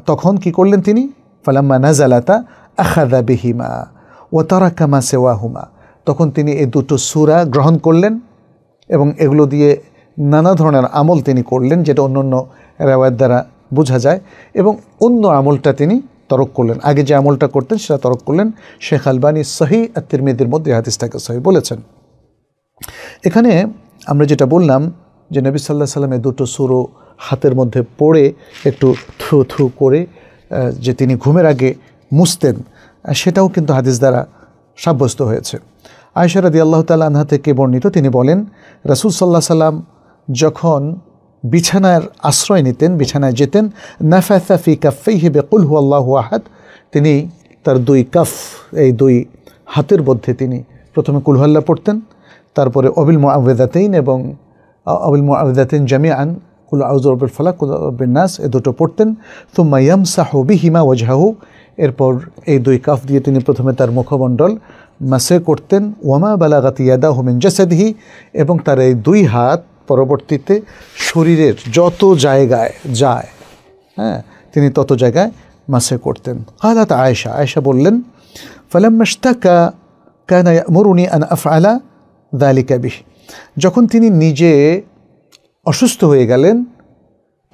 তখন কি করলেন তিনি? ফালাম্মা নাযালাতা আখাযা বিহিমা ওয়া তারাকা মা সিওয়াহুমা, তখন তিনি এই দুটো সূরা গ্রহণ করলেন এবং এগুলো দিয়ে নানা ধরনের আমল তিনি করলেন, যেটা অন্য অন্য রিওয়ায়াত দ্বারা বোঝা যায়, এবং অন্য আমলটা তিনি তরক করলেন। আগে যে আমলটা করতেন সেটা তরক করলেন। শেখ আলবানী সহিহ আত-তিরমিজির মধ্যে হাদিসটাকে সহিহ বলেছেন। এখানে আমরা যেটা বললাম যে নবী সাল্লাল্লাহু আলাইহি ওয়াসাল্লাম দুটো সূরা হাতের মধ্যে পড়ে একটু থু থু করে যে তিনি ঘুমের আগে মুছতেন, সেটাও কিন্তু হাদিস দ্বারা সাব্যস্ত হয়েছে। আয়েশা রাদিয়াল্লাহু তাআলা আনহা থেকে বর্ণিত, তিনি বলেন রাসূল সাল্লাল্লাহু আলাইহি ওয়াসাল্লাম যখন বিছানার আশ্রয় নিতেন, বিছানায় যেতেন, নাফাসা ফি কাফাইহি বিকুল হুয়াল্লাহু আহাদ, তিনি তার দুই কাফ, এই দুই হাতের মধ্যে তিনি প্রথমে কুল হুয়াল্লাহ পড়তেন, তারপরে অবিল মুআউযিযাতাইন এবং অবিল মুআউযিযাতাইন জামিআন কুল আউযু বিরাব্বিল ফালাক কুল আউযু বিরাব্বিন নাস, এই দুটো পড়তেন। সুম্মা ইয়ামসাহু বিহিমা ওয়াজহাহু, এরপর এই দুই কাফ দিয়ে তিনি প্রথমে তার মুখমণ্ডল মাসে করতেন। ওয়ামা বালাগাত ইয়াদাহু মিন জাসাদিহি, এবং তার এই দুই হাত পরবর্তীতে শরীরের যত জায়গায় যায়, তিনি তত জায়গায় মাসে করতেন। কালাত আয়েশা, আয়েশা বললেন, ফালাম্মা ইশতাকা কানা ইয়ামুরুনি আন আফআলা যালিকা বিহি, যখন তিনি নিজে অসুস্থ হয়ে গেলেন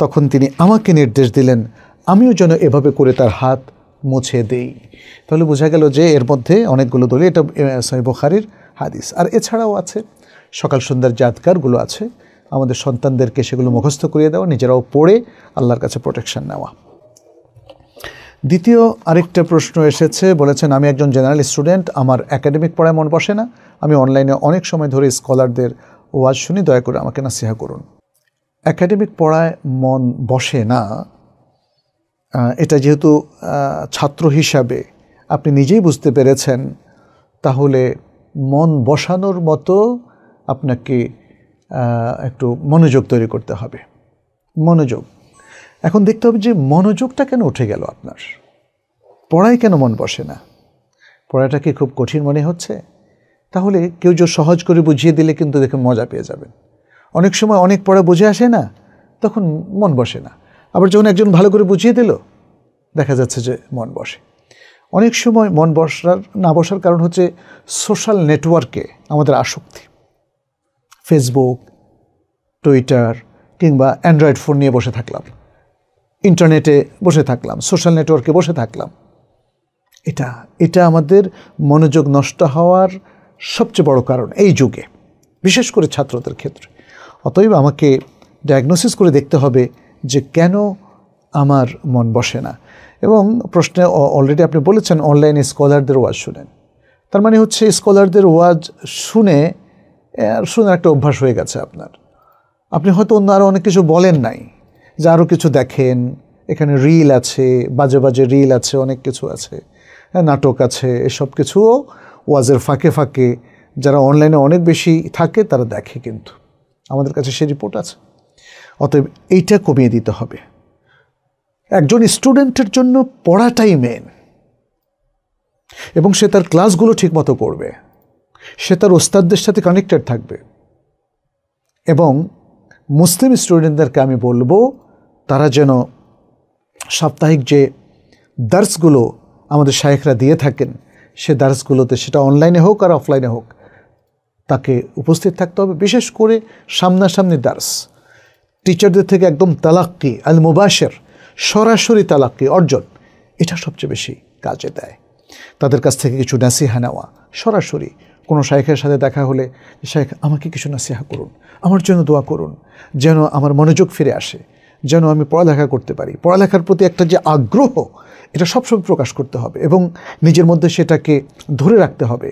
তখন তিনি আমাকে নির্দেশ দিলেন আমিও যেন এভাবে করে তার হাত মুছে দেই। তাহলে বোঝা গেল যে এর মধ্যে অনেকগুলো দলিল, এটা সহিহ বুখারীর হাদিস। আর এছাড়াও আছে সকাল সন্ধ্যার যে আদকারগুলো আছে, আমাদের সন্তানদেরকে সেগুলো মুখস্থ করিয়ে দেওয়া, নিজেরাও পড়ে আল্লাহর কাছে প্রোটেকশন নেওয়া। দ্বিতীয় আরেকটা প্রশ্ন এসেছে, বলেছেন আমি একজন জেনারেল স্টুডেন্ট, আমার একাডেমিক পড়ায় মন বসে না, আমি অনলাইনে অনেক সময় ধরে স্কলারদের ওয়াজ শুনি, দয়া করে আমাকে নাসিহা করুন। একাডেমিক পড়ায় মন বসে না, এটা যেহেতু ছাত্র হিসাবে আপনি নিজেই বুঝতে পেরেছেন, তাহলে মন বসানোর মতো আপনাকে একটু মনোযোগ তৈরি করতে হবে। মনোযোগ, এখন দেখতে হবে যে মনোযোগটা কেন উঠে গেল আপনার, পড়ায় কেন মন বসে না? পড়াটা কি খুব কঠিন মনে হচ্ছে? তাহলে কেউ যে সহজ করে বুঝিয়ে দিলে কিন্তু দেখে মজা পেয়ে যাবেন। অনেক সময় অনেক পড়া বুঝে আসে না, তখন মন বসে না। আবার যখন একজন ভালো করে বুঝিয়ে দিল, দেখা যাচ্ছে যে মন বসে। অনেক সময় মন না বসার কারণ হচ্ছে সোশ্যাল নেটওয়ার্কে আমাদের আসক্তি। ফেসবুক, টুইটার কিংবা অ্যান্ড্রয়েড ফোন নিয়ে বসে থাকলাম, ইন্টারনেটে বসে থাকলাম, সোশ্যাল নেটওয়ার্কে বসে থাকলাম। এটা আমাদের মনোযোগ নষ্ট হওয়ার সবচেয়ে বড় কারণ এই যুগে, বিশেষ করে ছাত্রদের ক্ষেত্রে। অতএব আমাকে ডায়াগনোসিস করে দেখতে হবে যে কেন আমার মন বসে না। এবং প্রশ্নে অলরেডি আপনি বলেছেন অনলাইনে স্কলারদের ওয়াজ শুনেন, তার মানে হচ্ছে স্কলারদের ওয়াজ শুনে একটা অভ্যাস হয়ে গেছে আপনার। আপনি হয়তো অন্য আরও অনেক কিছু বলেন নাই, যে আরও কিছু দেখেন, এখানে রিল আছে, বাজে বাজে রিল আছে, অনেক কিছু আছে, নাটক আছে, এসব কিছুও ওয়াজের ফাঁকে ফাঁকে যারা অনলাইনে অনেক বেশি থাকে তারা দেখে, কিন্তু আমাদের কাছে সে রিপোর্ট আছে। অতএব এইটা কমিয়ে দিতে হবে। একজন স্টুডেন্টের জন্য পড়াটাই মেন, এবং সে তার ক্লাসগুলো ঠিকমতো করবে, সে তার ওস্তাদদের সাথে কানেক্টেড থাকবে। এবং মুসলিম স্টুডেন্টদেরকে আমি বলবো তারা যেন সাপ্তাহিক যে দার্সগুলো আমাদের শায়েখরা দিয়ে থাকেন, সে দার্সগুলোতে, সেটা অনলাইনে হোক আর অফলাইনে হোক, তাকে উপস্থিত থাকতে হবে। বিশেষ করে সামনাসামনি দার্স, টিচারদের থেকে একদম তালাক্কি আল মুবাশির, সরাসরি তালাক্কি অর্জন, এটা সবচেয়ে বেশি কাজে দেয়। তাদের কাছ থেকে কিছু নাসিহা নেওয়া, সরাসরি কোনো শায়েখের সাথে দেখা হলে, শায়েখ আমাকে কিছু নাসিহা করুন, আমার জন্য দোয়া করুন, যেন আমার মনোযোগ ফিরে আসে, যেন আমি পড়ালেখা করতে পারি। পড়ালেখার প্রতি একটা যে আগ্রহ, এটা সবসময় প্রকাশ করতে হবে এবং নিজের মধ্যে সেটাকে ধরে রাখতে হবে।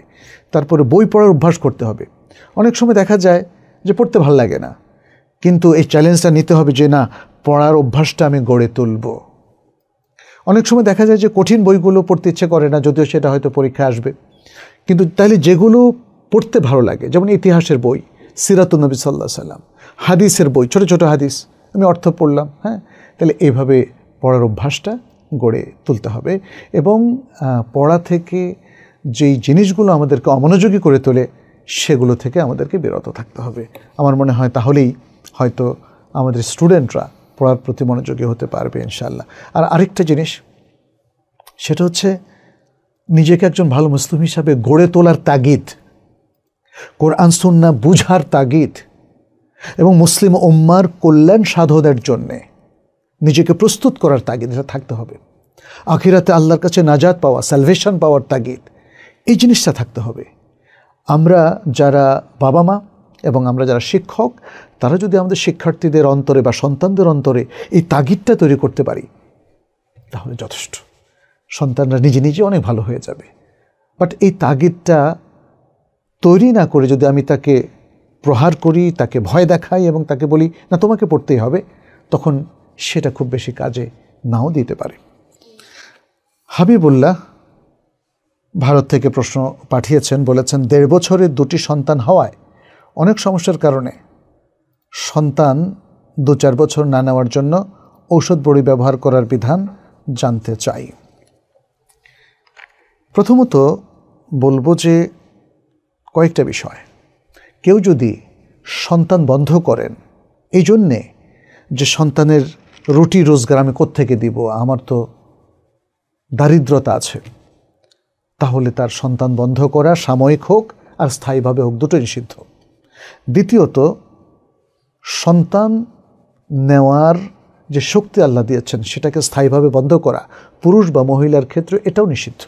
তারপরে বই পড়ার অভ্যাস করতে হবে। অনেক সময় দেখা যায় যে পড়তে ভালো লাগে না, কিন্তু এই চ্যালেঞ্জটা নিতে হবে যে না, পড়ার অভ্যাসটা আমি গড়ে তুলব। অনেক সময় দেখা যায় যে কঠিন বইগুলো পড়তে ইচ্ছে করে না, যদিও সেটা হয়তো পরীক্ষায় আসবে, কিন্তু তাইলে যেগুলো পড়তে ভালো লাগে, যেমন ইতিহাসের বই, সিরাতুন নবী সাল্লাল্লাহু আলাইহি সাল্লাম, হাদিসের বই, ছোট ছোট হাদিস আমি অর্থ পড়লাম, হ্যাঁ, তাহলে এইভাবে পড়ার অভ্যাসটা গড়ে তুলতে হবে। এবং পড়া থেকে যেই জিনিসগুলো আমাদেরকে অমনোযোগী করে তোলে সেগুলো থেকে আমাদেরকে বিরত থাকতে হবে। আমার মনে হয় তাহলেই হয়তো আমাদের স্টুডেন্টরা পড়ার প্রতি মনোযোগী হতে পারবে ইনশাআল্লাহ। আর আরেকটা জিনিস, সেটা হচ্ছে নিজেকে একজন ভালো মুসলিম হিসাবে গড়ে তোলার তাগিদ, কোরআন সুন্নাহ বুঝার তাগিদ এবং মুসলিম উম্মার কল্যাণ সাধনের জন্যে নিজেকে প্রস্তুত করার তাগিদ এটা থাকতে হবে। আখিরাতে আল্লাহর কাছে নাজাত পাওয়া, সালভেশন পাওয়ার তাগিদ, এই জিনিসটা থাকতে হবে। আমরা যারা বাবা মা এবং আমরা যারা শিক্ষক, তারা যদি আমাদের শিক্ষার্থীদের অন্তরে বা সন্তানদের অন্তরে এই তাগিদটা তৈরি করতে পারি তাহলে যথেষ্ট, সন্তানরা নিজে নিজে অনেক ভালো হয়ে যাবে। বাট এই তাগিদটা তৈরি না করে যদি আমি তাকে প্রহার করি, তাকে ভয় দেখাই এবং তাকে বলি না তোমাকে পড়তেই হবে, তখন সেটা খুব বেশি কাজে নাও দিতে পারে। হাবিবুল্লাহ ভারত থেকে প্রশ্ন পাঠিয়েছেন, বলেছেন 1.5 বছরের 2টি সন্তান হওয়ায় অনেক সমস্যার কারণে সন্তান 2-4 বছর না নেওয়ার জন্য ঔষধ বড়ি ব্যবহার করার বিধান জানতে চাই। প্রথমত বলবো যে কয়েকটা বিষয়। কেউ যদি সন্তান বন্ধ করেন এই জন্যে যে সন্তানের রুটি রোজগার আমি কোত্থেকে দিব, আমার তো দারিদ্রতা আছে, তাহলে তার সন্তান বন্ধ করা সাময়িক হোক আর স্থায়ীভাবে হোক, দুটোই নিষিদ্ধ। দ্বিতীয়ত, সন্তান নেওয়ার যে শক্তি আল্লাহ দিয়েছেন সেটাকে স্থায়ীভাবে বন্ধ করা পুরুষ বা মহিলার ক্ষেত্রে এটাও নিষিদ্ধ।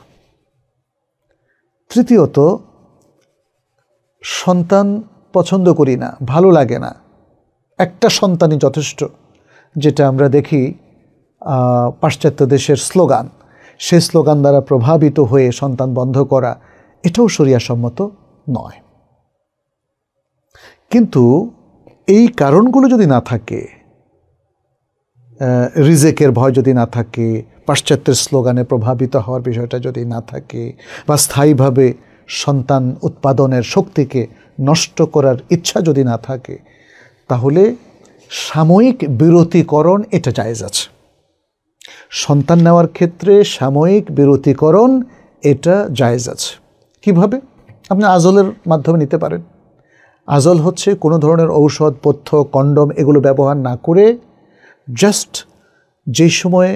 তৃতীয়ত, সন্তান পছন্দ করি না, ভালো লাগে না, একটা সন্তানই যথেষ্ট, যেটা আমরা দেখি পাশ্চাত্য দেশের স্লোগান, সেই স্লোগান দ্বারা প্রভাবিত হয়ে সন্তান বন্ধ করা, এটাও শরিয়াসম্মত নয়। কিন্তু এই কারণগুলো যদি না থাকে, রিজেকের ভয় যদি না থাকে, পাশ্চাত্যের স্লোগানে প্রভাবিত হওয়ার বিষয়টা যদি না থাকে, বা স্থায়ীভাবে সন্তান উৎপাদনের শক্তিকে নষ্ট করার ইচ্ছা যদি না থাকে, তাহলে সাময়িক বিরতিকরণ এটা জায়েজ আছে। সন্তান নেওয়ার ক্ষেত্রে সাময়িক বিরতিকরণ এটা জায়েজ আছে। কিভাবে? আপনি আজলের মাধ্যমে নিতে পারেন। আজল হচ্ছে কোনো ধরনের ঔষধ, পথ্য, কন্ডম এগুলো ব্যবহার না করে জাস্ট যেই সময়ে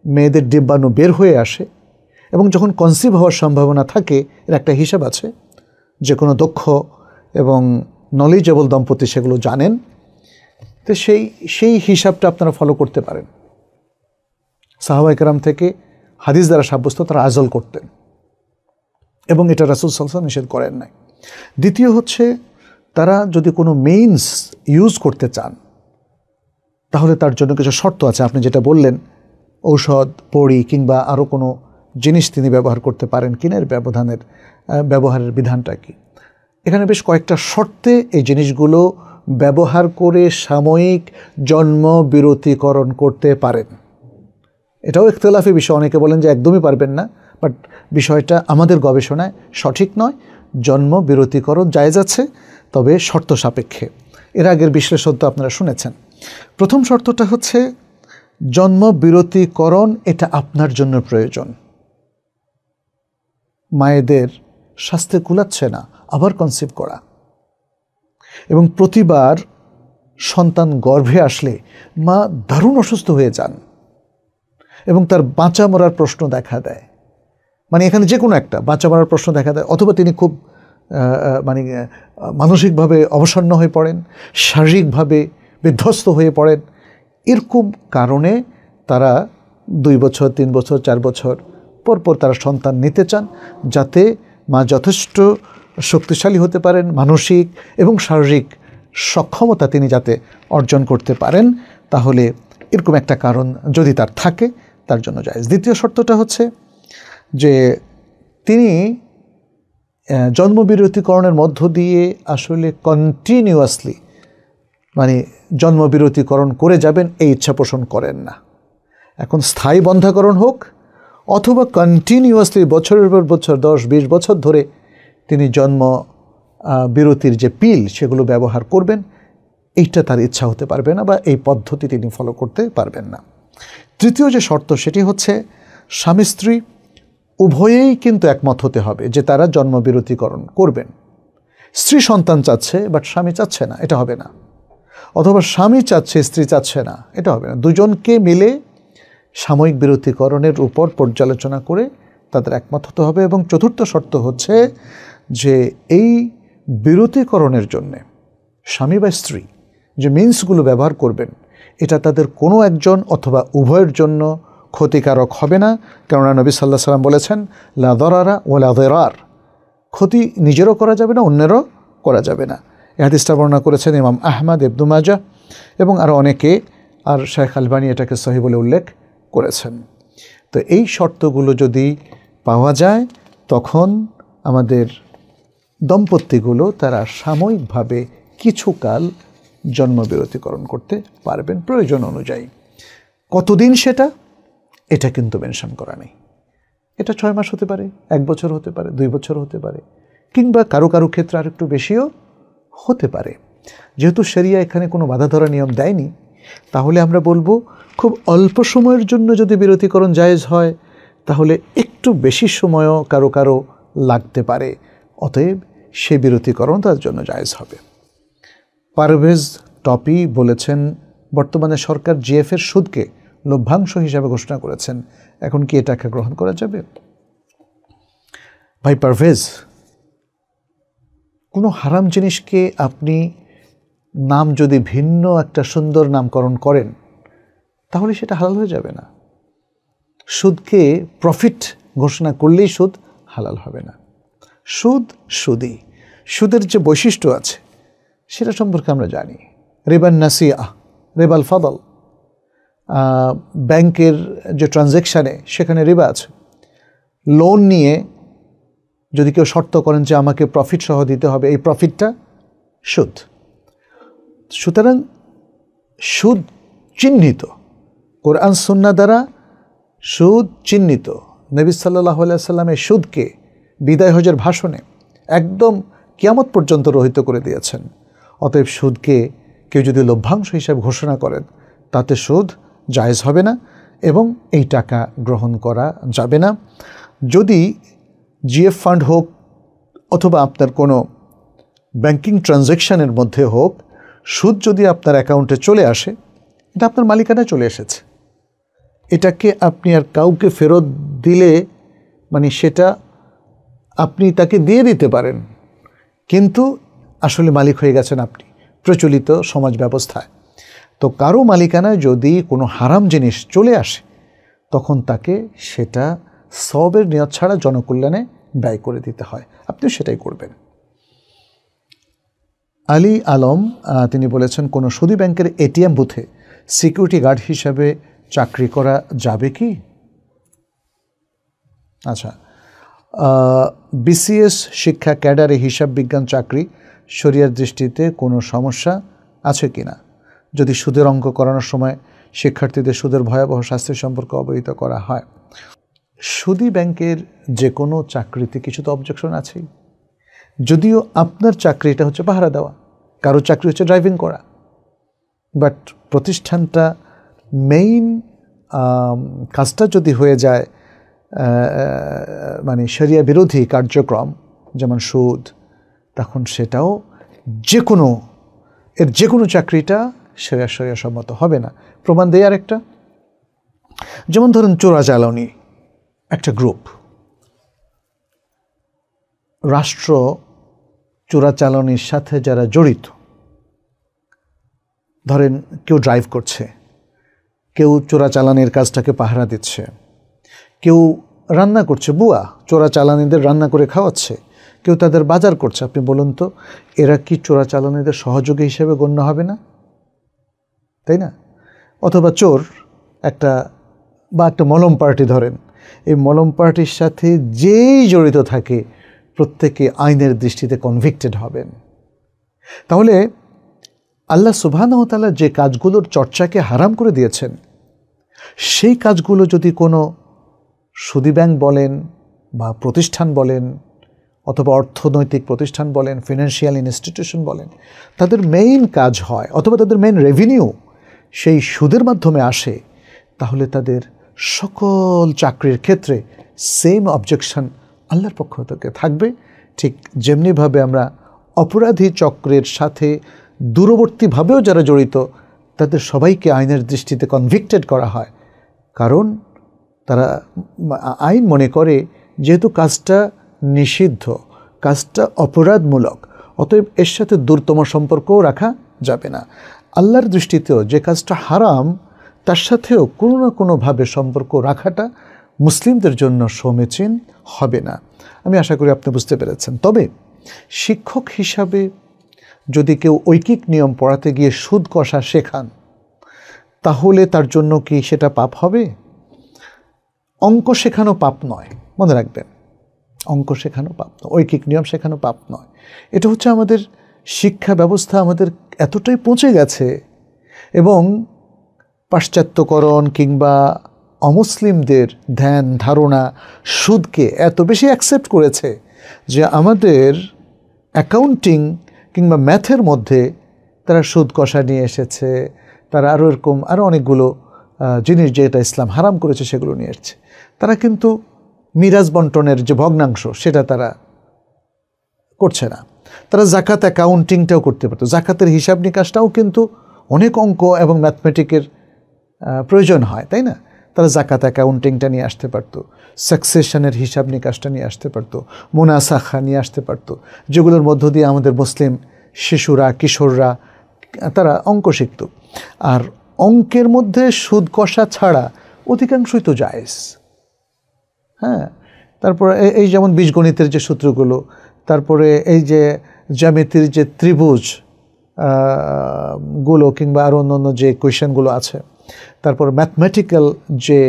মেয়েদের ডিম্বাণু বের হয়ে আসে এবং যখন কনসিভ হওয়ার সম্ভাবনা থাকে, এর একটা হিসাব আছে, যে কোনো দক্ষ এবং নলেজেবল দম্পতি সেগুলো জানেন, তো সেই হিসাবটা আপনারা ফলো করতে পারেন। সাহাবায়ে কেরাম থেকে হাদিস দ্বারা সাব্যস্ত তারা আজল করতেন এবং এটা রাসূল সাল্লাল্লাহু আলাইহি ওয়াসাল্লাম নিষেধ করেন নাই। দ্বিতীয় হচ্ছে, তারা যদি কোনো মিনস ইউজ করতে চান তাহলে তার জন্য কিছু শর্ত আছে। আপনি যেটা বললেন, ঔষধ, বড়ি কিংবা আরও কোনো জিনিস তিনি ব্যবহার করতে পারেন কিনা, এর ব্যবহারের বিধানটা কি। এখানে বেশ কয়েকটা শর্তে এই জিনিসগুলো ব্যবহার করে সাময়িক জন্ম বিরতিকরণ করতে পারেন। এটাও ইখতিলাফি বিষয়, অনেকে বলেন যে একদমই পারবেন না, বাট বিষয়টা আমাদের গবেষণায় সঠিক নয়। জন্ম বিরতিকরণ জায়েজ আছে, তবে শর্ত সাপেক্ষে। এর আগের বিশ্লেষণ তো আপনারা শুনেছেন। প্রথম শর্তটা হচ্ছে, জন্ম বিরতিকরণ এটা আপনার জন্য প্রয়োজন। মায়েদের স্বাস্থ্যে কুলাচ্ছে না আবার কনসিভ করা, এবং প্রতিবার সন্তান গর্ভে আসলে মা দারুণ অসুস্থ হয়ে যান এবং তার বাঁচা মরার প্রশ্ন দেখা দেয়। মানে এখানে যে কোনো একটা বাঁচা মরার প্রশ্ন দেখা দেয়, অথবা তিনি খুব মানসিকভাবে অবসন্ন হয়ে পড়েন, শারীরিকভাবে বিধ্বস্ত হয়ে পড়েন। এরকম কারণে তারা 2 বছর, 3 বছর, 4 বছর পরপর তারা সন্তান নিতে চান, যাতে মা যথেষ্ট শক্তিশালী হতে পারেন, মানসিক এবং শারীরিক সক্ষমতা তিনি যাতে অর্জন করতে পারেন। তাহলে এরকম একটা কারণ যদি তার থাকে, তার জন্য জায়েজ। দ্বিতীয় শর্তটা হচ্ছে যে তিনি জন্মবিরতিকরণের মধ্য দিয়ে আসলে কন্টিনিউয়াসলি মানে জন্মবিরতিকরণ করে যাবেন এই ইচ্ছা পোষণ করেন না। এখন স্থায়ী বন্ধ্যাকরণ হোক অথবা কন্টিনিউয়াসলি বছরের পর বছর 10-20 বছর ধরে তিনি জন্ম বিরতির যে পিল সেগুলো ব্যবহার করবেন, এইটা তার ইচ্ছা হতে পারবে না বা এই পদ্ধতি তিনি ফলো করতে পারবেন না। তৃতীয় যে শর্ত সেটি হচ্ছে স্বামী স্ত্রী উভয়েই কিন্তু একমত হতে হবে যে তারা জন্মবিরতিকরণ করবেন। স্ত্রী সন্তান চাচ্ছে বাট স্বামী চাচ্ছে না, এটা হবে না। অথবা স্বামী চাচ্ছে স্ত্রী চাচ্ছে না, এটা হবে না। দুজনকে মিলে সাময়িক বিরতিকরণের উপর পর্যালোচনা করে তাদের একমত হতে হবে। এবং চতুর্থ শর্ত হচ্ছে যে এই বিরতিকরণের জন্যে স্বামী বা স্ত্রী যে মিন্সগুলো ব্যবহার করবেন এটা তাদের কোনো একজন অথবা উভয়ের জন্য ক্ষতিকারক হবে না, কেননা নবী সাল্লাল্লাহু আলাইহি ওয়াসাল্লাম বলেছেন লা দারারা ওয়ালা দিরার, ক্ষতি নিজেরও করা যাবে না, অন্যেরও করা যাবে না। এই হাদিসটা বর্ণনা করেছেন ইমাম আহমদ, ইবনে মাজাহ এবং আরও অনেকে, আর শেখ আলবানী এটাকে সহিহ বলে উল্লেখ করেছেন। তো এই শর্তগুলো যদি পাওয়া যায় তখন আমাদের দম্পতিগুলো তারা সাময়িকভাবে কিছুকাল জন্মবিরতিকরণ করতে পারবেন প্রয়োজন অনুযায়ী। কতদিন সেটা, এটা কিন্তু মেনশন করা নেই। এটা 6 মাস হতে পারে, 1 বছর হতে পারে, 2 বছর হতে পারে, কিংবা কারো কারো ক্ষেত্রে আরেকটু বেশিও হতে পারে। যেহেতু শরিয়া এখানে কোনো বাধা ধরা নিয়ম দেয়নি, তাহলে আমরা বলবো খুব অল্প সময়ের জন্য যদি বিরতিকরণ জায়েজ হয় তাহলে একটু বেশি সময়ও কারো কারো লাগতে পারে, অতএব সে বিরতিকরণ তার জন্য জায়েজ হবে। পারভেজ টপি বলেছেন বর্তমানে সরকার জিএফের সুদকে লভ্যাংশ হিসাবে ঘোষণা করেছেন, এখন কি এটাকে গ্রহণ করা যাবে? ভাই পারভেজ, কোনো হারাম জিনিসকে আপনি নাম যদি ভিন্ন একটা সুন্দর নামকরণ করেন তাহলে সেটা হালাল হয়ে যাবে না। সুদকে প্রফিট ঘোষণা করলেই সুদ হালাল হবে না। সুদ সুদই, সুদের যে বৈশিষ্ট্য আছে সেটা সম্পর্কে আমরা জানি। রিবান নাসিয়া, রিবাল ফাদল, ব্যাংকের যে ট্রানজ্যাকশানে সেখানে রিবা আছে। লোন নিয়ে যদি কেউ শর্ত করেন যে আমাকে প্রফিট সহ দিতে হবে, এই প্রফিটটা সুদ। সুতরাং সুদ চিহ্নিত, কোরআন সুন্নাহ দ্বারা সুদ চিহ্নিত। নবী সাল্লাল্লাহু আলাইহি ওয়াসাল্লাম এই সুদকে বিদায় হজের ভাষণে একদম কিয়ামত পর্যন্ত রহিত করে দিয়েছেন। অতএব সুদকে কেউ যদি লভ্যাংশ হিসাবে ঘোষণা করেন তাতে সুদ জায়েজ হবে না এবং এই টাকা গ্রহণ করা যাবে না। যদি জিএফ ফান্ড হোক অথবা আপনার কোনো ব্যাংকিং ট্রানজ্যাকশানের মধ্যে হোক, সুদ যদি আপনার অ্যাকাউন্টে চলে আসে, এটা আপনার মালিকানায় চলে এসেছে, এটাকে আপনি আর কাউকে ফেরত দিলে মানে সেটা আপনি তাকে দিয়ে দিতে পারেন, কিন্তু আসলে মালিক হয়ে গেছেন আপনি প্রচলিত সমাজ ব্যবস্থায়। তো কারো মালিকানায় যদি কোনো হারাম জিনিস চলে আসে তখন তাকে সেটা সওয়াবের নিয়ত ছাড়া জনকল্যাণে ব্যয় করে দিতে হয়, আপনিও সেটাই করবেন। আলী আলম তিনি বলেছেন কোনো সুদী ব্যাংকের এটিএম বুথে সিকিউরিটি গার্ড হিসাবে চাকরি করা যাবে কি? আচ্ছা, বিসিএস শিক্ষা ক্যাডারে হিসাব বিজ্ঞান চাকরি শরিয়ার দৃষ্টিতে কোনো সমস্যা আছে কি না? যদি সুদের অঙ্ক করানোর সময় শিক্ষার্থীদের সুদের ভয়াবহ শাস্তি সম্পর্কে অবহিত করা হয়। সুদী ব্যাংকের যে কোনো চাকরিতে কিছু তো অবজেকশন আছেই, যদিও আপনার চাকরিটা হচ্ছে পাহারা দেওয়া, কারো চাকরি হচ্ছে ড্রাইভিং করা, বাট প্রতিষ্ঠানটা মেইন কাজটা যদি হয়ে যায় মানে শরিয়া বিরোধী কার্যক্রম যেমন সুদ, তখন সেটাও যে কোনো চাকরিটা শরিয়া সম্মত হবে না। প্রমাণ দেয় আরেকটা, যেমন ধরুন চোরাচালানি একটা গ্রুপ, রাষ্ট্র চোরাচালানির সাথে যারা জড়িত, ধরেন কেউ ড্রাইভ করছে, কেউ চোরাচালানির কাজটাকে পাহারা দিচ্ছে, কেউ রান্না করছে, বুয়া চোরাচালানিদের রান্না করে খাওয়াচ্ছে, কেউ তাদের বাজার করছে। আপনি বলুন তো, এরা কি চোরাচালানিদের সহযোগী হিসেবে গণ্য হবে না? তাই না? অথবা চোর একটা বা একটা মলম পার্টি ধরেন, এই মলম পার্টির সাথে যেই জড়িত থাকে প্রত্যেকে আইনের দৃষ্টিতে কনভিক্টেড হবেন। তাহলে আল্লাহ সুবহানাহু ওয়া তাআলা যে কাজগুলোর চর্চাকে হারাম করে দিয়েছেন, সেই কাজগুলো যদি কোনো সুদী ব্যাংক বলেন বা প্রতিষ্ঠান বলেন অথবা অর্থনৈতিক প্রতিষ্ঠান বলেন, ফিনান্সিয়াল ইনস্টিটিউশন বলেন, তাদের মেইন কাজ হয় অথবা তাদের মেইন রেভিনিউ সেই সুদের মাধ্যমে আসে, তাহলে তাদের সকল চাকরির ক্ষেত্রে সেম অবজেকশন আল্লাহর পক্ষ থেকে থাকবে। ঠিক যেমনিভাবে আমরা অপরাধী চক্রের সাথে দূরবর্তীভাবেও যারা জড়িত তাদের সবাইকে আইনের দৃষ্টিতে কনভিক্টেড করা হয়, কারণ তারা আইন মনে করে যেহেতু কাজটা নিষিদ্ধ, কাজটা অপরাধমূলক, অতএব এর সাথে দূরতম সম্পর্কও রাখা যাবে না। আল্লাহর দৃষ্টিতেও যে কাজটা হারাম তার সাথেও কোনো না কোনোভাবে সম্পর্ক রাখাটা মুসলিমদের জন্য সমীচীন হবে না। আমি আশা করি আপনি বুঝতে পেরেছেন। তবে শিক্ষক হিসাবে যদি কেউ ঐকিক নিয়ম পড়াতে গিয়ে সুদ কষা শেখান, তাহলে তার জন্য কি সেটা পাপ হবে? অঙ্ক শেখানো পাপ নয়, মনে রাখবেন, অঙ্ক শেখানো পাপ নয়, ঐকিক নিয়ম শেখানো পাপ নয়। এটা হচ্ছে আমাদের শিক্ষা ব্যবস্থা আমাদের এতটাই পৌঁছে গেছে এবং পাশ্চাত্যকরণ কিংবা অমুসলিমদের ধ্যান ধারণা সুদকে এত বেশি অ্যাকসেপ্ট করেছে যে আমাদের অ্যাকাউন্টিং কিংবা ম্যাথের মধ্যে তারা সুদ কষা নিয়ে এসেছে, তারা আরও এরকম আরও অনেকগুলো জিনিস যেটা ইসলাম হারাম করেছে সেগুলো নিয়ে এসেছে। তারা কিন্তু মিরাজ বন্টনের যে ভগ্নাংশ সেটা তারা করছে না। তারা জাকাত অ্যাকাউন্টিংটাও করতে পারতো, জাকাতের হিসাব নিকাশটাও কিন্তু অনেক অঙ্ক এবং ম্যাথমেটিকের প্রয়োজন হয়, তাই না? তারা জাকাত অ্যাকাউন্টিংটা নিয়ে আসতে পারতো, সাকসেশনের হিসাব নিকাশটা নিয়ে আসতে পারতো, মুনাসাখা নিয়ে আসতে পারতো, যেগুলোর মধ্য দিয়ে আমাদের মুসলিম শিশুরা কিশোররা তারা অঙ্ক শিখত। আর অঙ্কের মধ্যে সুদ কষা ছাড়া অধিকাংশই তো জায়েজ। হ্যাঁ, তারপরে এই যেমন বীজগণিতের যে সূত্রগুলো, তারপরে এই যে জ্যামিতির যে ত্রিভুজ গুলো কিংবা আরও অন্যান্য যে কোয়েশনগুলো আছে, তারপর ম্যাথমেটিক্যাল যে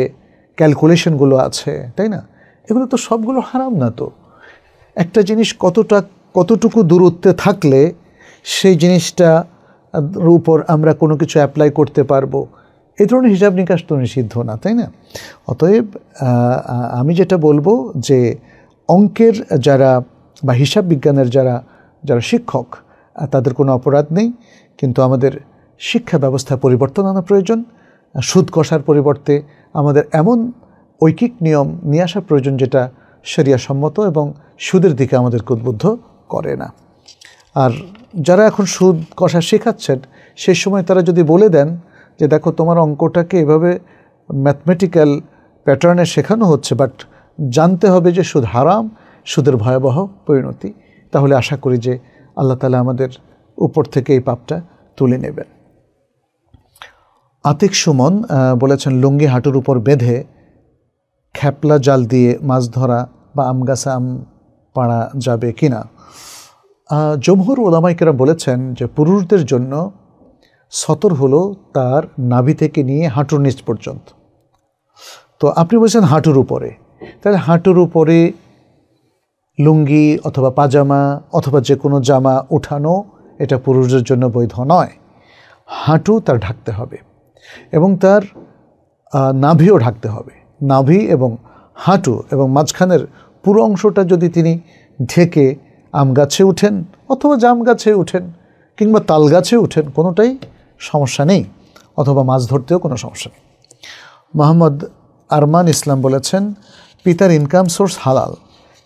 ক্যালকুলেশনগুলো আছে, তাই না? এগুলো তো সবগুলো হারাম না। তো একটা জিনিস কতটুকু দূরত্বে থাকলে সেই জিনিসটা উপর আমরা কোনো কিছু অ্যাপ্লাই করতে পারবো, এই ধরনের হিসাব নিকাশ তো নিষিদ্ধ না, তাই না? অতএব আমি যেটা বলবো যে অঙ্কের যারা বা হিসাব বিজ্ঞানের যারা শিক্ষক তাদের কোনো অপরাধ নেই, কিন্তু আমাদের শিক্ষা ব্যবস্থা পরিবর্তন আনা প্রয়োজন। সুদ কষার পরিবর্তে আমাদের এমন ঐকিক নিয়ম নিয়ে আসা প্রয়োজন যেটা শরিয়া সম্মত এবং সুদের দিকে আমাদেরকে উদ্বুদ্ধ করে না। আর যারা এখন সুদ কষা শেখাচ্ছেন সেই সময় তারা যদি বলে দেন যে দেখো তোমার অঙ্কটাকে এভাবে ম্যাথমেটিক্যাল প্যাটার্নে শেখানো হচ্ছে, বাট জানতে হবে যে সুদ হারাম, সুদের ভয়াবহ পরিণতি, তাহলে আশা করি যে আল্লাহ তাআলা আমাদের উপর থেকে এই পাপটা তুলে নেবেন। আতিক সুমন বলেছেন, লুঙ্গি হাঁটুর উপর বেঁধে খ্যাপলা জাল দিয়ে মাছ ধরা বা আম গাছে আম পাড়া যাবে কিনা? জমহুর উলামায়ে কেরাম বলেছেন যে পুরুষদের জন্য সতর হলো তার নাভি থেকে নিয়ে হাঁটুর নিচ পর্যন্ত। তো আপনি বলছেন হাঁটুর উপরে, তাহলে হাঁটুর উপরে লুঙ্গি অথবা পাজামা অথবা যে কোনো জামা উঠানো এটা পুরুষদের জন্য বৈধ নয়। হাঁটু তার ঢাকতে হবে এবং তার নাভিও ঢাকতে হবে। নাভি এবং হাঁটু এবং মাঝখানের পুরো অংশটা যদি তিনি ঢেকে আম গাছে উঠেন অথবা জাম গাছে উঠেন কিংবা তাল গাছে উঠেন, কোনোটাই সমস্যা নেই, অথবা মাছ ধরতেও কোনো সমস্যা নেই। মোহাম্মদ আরমান ইসলাম বলেছেন, পিতার ইনকাম সোর্স হালাল,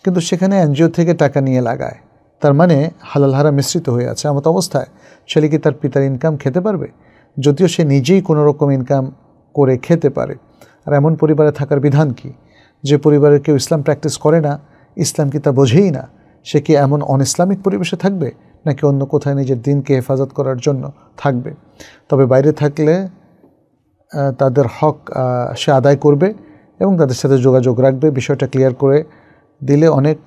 কিন্তু সেখানে এনজিও থেকে টাকা নিয়ে লাগায়, তার মানে হালাল হারাম মিশ্রিত হয়ে আছে। এমত অবস্থায় ছেলে কি তার পিতার ইনকাম খেতে পারবে? যদিও সে নিজেই কোনো রকম ইনকাম করে খেতে পারে। আর এমন পরিবারে থাকার বিধান কি? যে পরিবারের কেউ ইসলাম প্র্যাকটিস করে না, ইসলাম কি তা বোঝেই না, সে কি এমন অন ইসলামিক পরিবেশে থাকবে নাকি অন্য কোথায় নিজের দিনকে হেফাজত করার জন্য থাকবে? তবে বাইরে থাকলে তাদের হক সে আদায় করবে এবং তাদের সাথে যোগাযোগ রাখবে। বিষয়টা ক্লিয়ার করে দিলে অনেক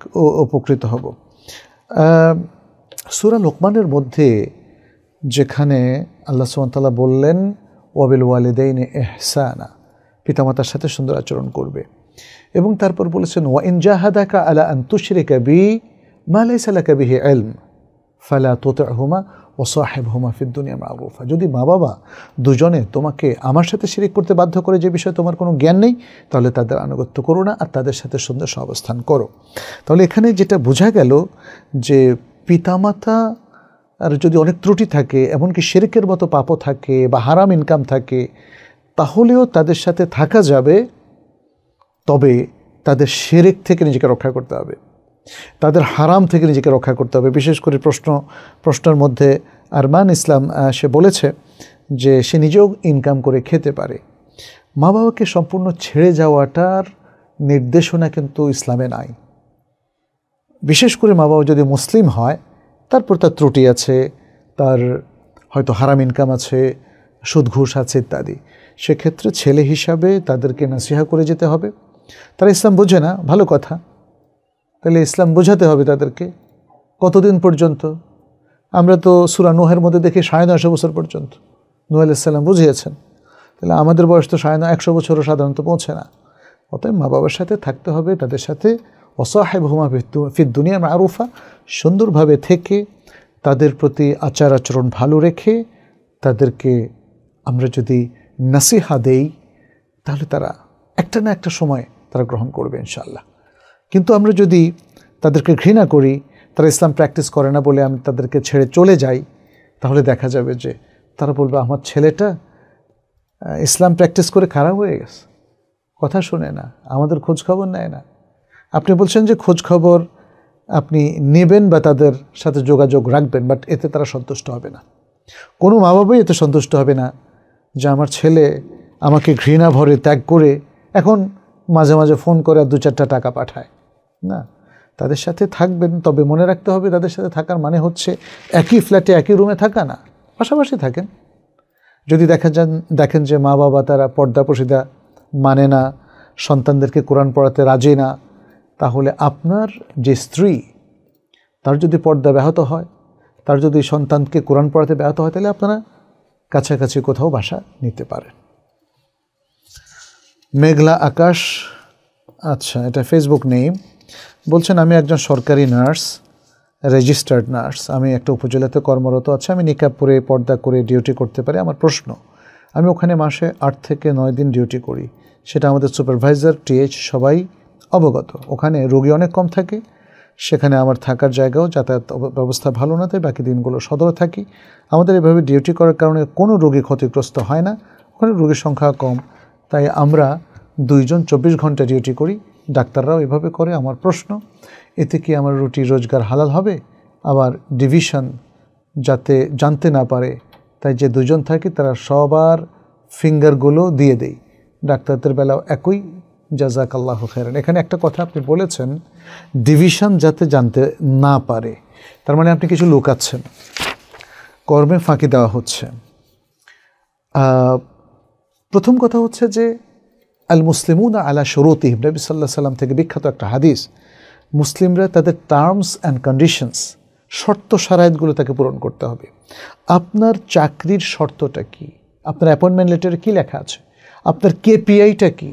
উপকৃত হব। সূরা লোকমানের মধ্যে যেখানে আল্লাহ সুবহানাহু ওয়া তাআলা বললেন ওয়াবিল ওয়ালিদাইনি ইহসানা, পিতামাতার সাথে সুন্দর আচরণ করবে। এবং তারপর বলেছেন ওয়া ইন জাহাদাকা আলা আন তুশরিকা বি মা লাইসা লাকা বিহি ইলম ফালা তুতি'হুমা ওয়া সাহিবহুমা ফিদ দুনিয়া মা'রুফা। যদি মা বাবা দুজনে তোমাকে আমার সাথে শিরিক করতে বাধ্য করে যে বিষয়ে তোমার কোনো জ্ঞান নেই, তাহলে তাদের আনুগত্য করো না, আর তাদের সাথে সুন্দর সহাবস্থান করো। তাহলে এখানে যেটা বোঝা গেল যে পিতামাতা আর যদি অনেক ত্রুটি থাকে, এমনকি শিরকের মতো পাপও থাকে বা হারাম ইনকাম থাকে, তাহলেও তাদের সাথে থাকা যাবে, তবে তাদের শিরক থেকে নিজেকে রক্ষা করতে হবে, তাদের হারাম থেকে নিজেকে রক্ষা করতে হবে। বিশেষ করে প্রশ্নের মধ্যে আরমান ইসলাম সে বলেছে যে সে নিজেও ইনকাম করে খেতে পারে। মা বাবাকে সম্পূর্ণ ছেড়ে যাওয়াটার নির্দেশনা কিন্তু ইসলামে নাই। বিশেষ করে মা বাবা যদি মুসলিম হয়, তারপর তার ত্রুটি আছে, তার হয়তো হারাম ইনকাম আছে, সুদ ঘুষ আছে ইত্যাদি, সেক্ষেত্রে ছেলে হিসাবে তাদেরকে নাসিহা করে যেতে হবে। তারা ইসলাম বোঝে না, ভালো কথা, তাহলে ইসলাম বোঝাতে হবে তাদেরকে। কতদিন পর্যন্ত? আমরা তো সূরা নূহের মধ্যে দেখি 950 বছর পর্যন্ত নূহ আলাইহিস সালাম বুঝিয়েছেন। তাহলে আমাদের বয়স তো 100 বছরও সাধারণত পৌঁছে না। অতএব মা বাবার সাথে থাকতে হবে, তাদের সাথে ওয়াসাহিবহুমা ফিদ দুনিয়া মা'রুফা, সুন্দরভাবে থেকে তাদের প্রতি আচার আচরণ ভালো রেখে তাদেরকে আমরা যদি নাসিহা দেই, তাহলে তারা একটা না একটা সময় তারা গ্রহণ করবে ইনশাআল্লাহ। কিন্তু আমরা যদি তাদেরকে ঘৃণা করি, তারা ইসলাম প্র্যাকটিস করে না বলে আমি তাদেরকে ছেড়ে চলে যাই, তাহলে দেখা যাবে যে তারা বলবে আমার ছেলেটা ইসলাম প্র্যাকটিস করে খারাপ হয়ে গেছে, কথা শোনে না, আমাদের খোঁজ খবর নেয় না। আপনি বলছেন যে খোঁজ খবর আপনি নেবেন বা তাদের সাথে যোগাযোগ রাখবেন, বাট এতে তারা সন্তুষ্ট হবে না। কোনো মা বাবাই এতে সন্তুষ্ট হবে না যে আমার ছেলে আমাকে ঘৃণা ভরে ত্যাগ করে এখন মাঝে মাঝে ফোন করে আর 2-4টা টাকা পাঠায় না। তাদের সাথে থাকবেন, তবে মনে রাখতে হবে তাদের সাথে থাকার মানে হচ্ছে একই ফ্ল্যাটে একই রুমে থাকা না, পাশাপাশি থাকেন। যদি দেখেন যে মা বাবা তারা পর্দা প্রশিদা মানে না, সন্তানদেরকে কোরআন পড়াতে রাজি না, তাহলে আপনার যে স্ত্রী, তার যদি পর্দা ব্যাহত হয়, তার যদি সন্তানকে কোরআন পড়াতে ব্যাহত হয়, তাহলে আপনারা কাছাকাছি কোথাও বাসা নিতে পারেন। মেঘলা আকাশ, আচ্ছা এটা ফেসবুক নেম, বলছেন আমি একজন সরকারি নার্স, রেজিস্টার্ড নার্স, আমি একটা উপজেলাতে কর্মরত আছি, আমি নিকাব পরে পর্দা করে ডিউটি করতে পারি। আমার প্রশ্ন, আমি ওখানে মাসে 8 থেকে 9 দিন ডিউটি করি, সেটা আমাদের সুপারভাইজার, টিএইচ সবাই অবগত। ওখানে রোগী অনেক কম থাকে, সেখানে আমার থাকার জায়গাও যাতায়াত ব্যবস্থা ভালো না, তাই বাকি দিনগুলো সদরে থাকি। আমাদের এভাবে ডিউটি করার কারণে কোনো রোগী ক্ষতিগ্রস্ত হয় না, ওখানে রোগীর সংখ্যা কম, তাই আমরা 2 জন 24 ঘন্টা ডিউটি করি, ডাক্তাররাও এভাবে করে। আমার প্রশ্ন, এতে কি আমার রুটি রোজগার হালাল হবে? আবার ডিভিশন যাতে জানতে না পারে, তাই যে 2 জন থাকি তারা সবার ফিঙ্গারগুলো দিয়ে দেই, ডাক্তারদের বেলাও একই, জাযাকাল্লাহু খাইরান। এখানে একটা কথা আপনি বলেছেন, ডিভিশন যাতে জানতে না পারে, তার মানে আপনি কিছু লুকাচ্ছেন, কর্মে ফাঁকি দেওয়া হচ্ছে। প্রথম কথা হচ্ছে যে আল মুসলিমুনা আলা শুরুতিহিম, নবী সাল্লাল্লাহু আলাইহি ওয়াসাল্লাম থেকে বিখ্যাত একটা হাদিস, মুসলিমরা তাদের টার্মস অ্যান্ড কন্ডিশনস, শর্ত শারাইতগুলো তাকে পূরণ করতে হবে। আপনার চাকরির শর্তটা কি? আপনার অ্যাপয়েন্টমেন্ট লেটারে কী লেখা আছে? আপনার কেপিআইটা কি?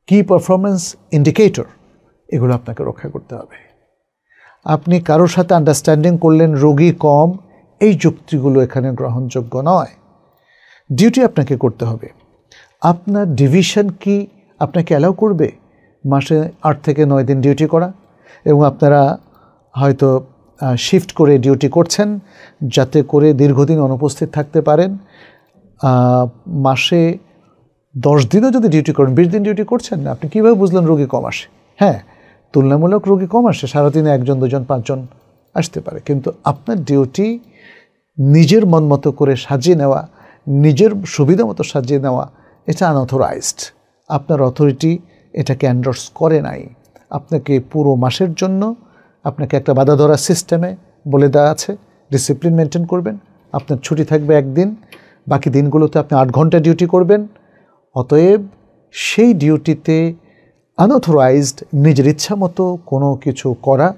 কি পারফরমেন্স ইন্ডিকেটর, এগুলো আপনাকে রক্ষা করতে হবে। আপনি কারোর সাথে আন্ডারস্ট্যান্ডিং করলেন, রোগী কম, এই যুক্তিগুলো এখানে গ্রহণযোগ্য নয়। ডিউটি আপনাকে করতে হবে। আপনার ডিভিশন কি আপনাকে অ্যালাউ করবে মাসে 8 থেকে 9 দিন ডিউটি করা? এবং আপনারা হয়তো শিফট করে ডিউটি করছেন যাতে করে দীর্ঘদিন অনুপস্থিত থাকতে পারেন। মাসে 10 দিনও যদি ডিউটি করেন, 20 দিন ডিউটি করছেন না, আপনি কীভাবে বুঝলেন রোগী কম আসে? হ্যাঁ, তুলনামূলক রোগী কম আসে, সারাদিনে 1 জন 2 জন 5 জন আসতে পারে, কিন্তু আপনার ডিউটি নিজের মন মতো করে সাজিয়ে নেওয়া, নিজের সুবিধা মতো সাজিয়ে নেওয়া, এটা আনঅথরাইজড। আপনার অথরিটি এটাকে এন্ডোর্স করে নাই। আপনাকে পুরো মাসের জন্য আপনাকে একটা বাধা ধরা সিস্টেমে বলে দেওয়া আছে, ডিসিপ্লিন মেনটেন করবেন, আপনার ছুটি থাকবে 1 দিন, বাকি দিনগুলোতে আপনি 8 ঘন্টা ডিউটি করবেন। অতএব সেই ডিউটিতে আনঅথরাইজড নিজের ইচ্ছা মতো কোনো কিছু করা,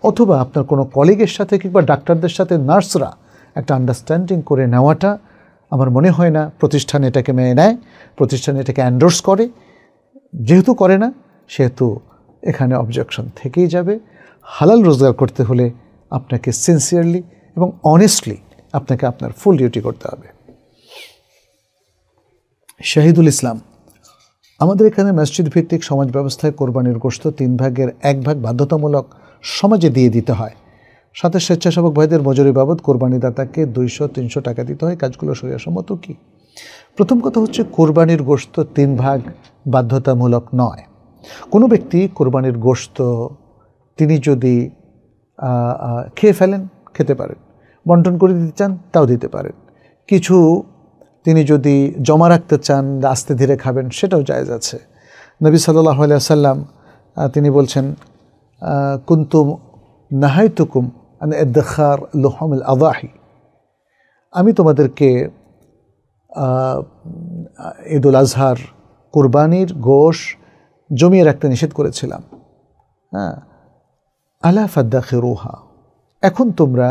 অথবা আপনার কোনো কলিগের সাথে কিংবা ডাক্তারদের সাথে নার্সরা একটা আন্ডারস্ট্যান্ডিং করে নেওয়াটা আমার মনে হয় না প্রতিষ্ঠান এটাকে মেনে নেয়, প্রতিষ্ঠান এটাকে এন্ডোর্স করে। যেহেতু করে না, সেহেতু এখানে অবজেকশন থেকেই যাবে। হালাল রোজগার করতে হলে আপনাকে সিনসিয়ারলি এবং অনেস্টলি আপনাকে আপনার ফুল ডিউটি করতে হবে। শাহিদুল ইসলাম, আমাদের এখানে মসজিদ ভিত্তিক সমাজ ব্যবস্থায় কোরবানির গোশত 3 ভাগের 1 ভাগ বাধ্যতামূলক সমাজে দিয়ে দিতে হয়। সাথে স্বেচ্ছাসেবক ভাইদের মজুরি বাবদ কোরবানিদাতাকে 200-300 টাকা দিতে হয়। কাজগুলো শরীয়তসম্মত কি? প্রথম কথা হচ্ছে, কোরবানির গোশত 3 ভাগ বাধ্যতামূলক নয়। কোনো ব্যক্তি কোরবানির গোশত তিনি যদি খেয়ে ফেলেন, খেতে পারেন। বন্টন করে দিতে চান, তাও দিতে পারেন। কিছু তিনি যদি জমা রাখতে চান, আস্তে ধীরে খাবেন, সেটাও জায়েজ আছে। নবী সাল্লাল্লাহু আলাইহি ওয়াসাল্লাম তিনি বলছেন, কুনতুম নাহাইতুকুম আন ইদখার লুহুমুল আযাহি, আমি তোমাদেরকে ঈদুল আজহার কুরবানির গোশ জমিয়ে রাখতে নিষেধ করেছিলাম। আলা ফাদ্দাখিরুহা, এখন তোমরা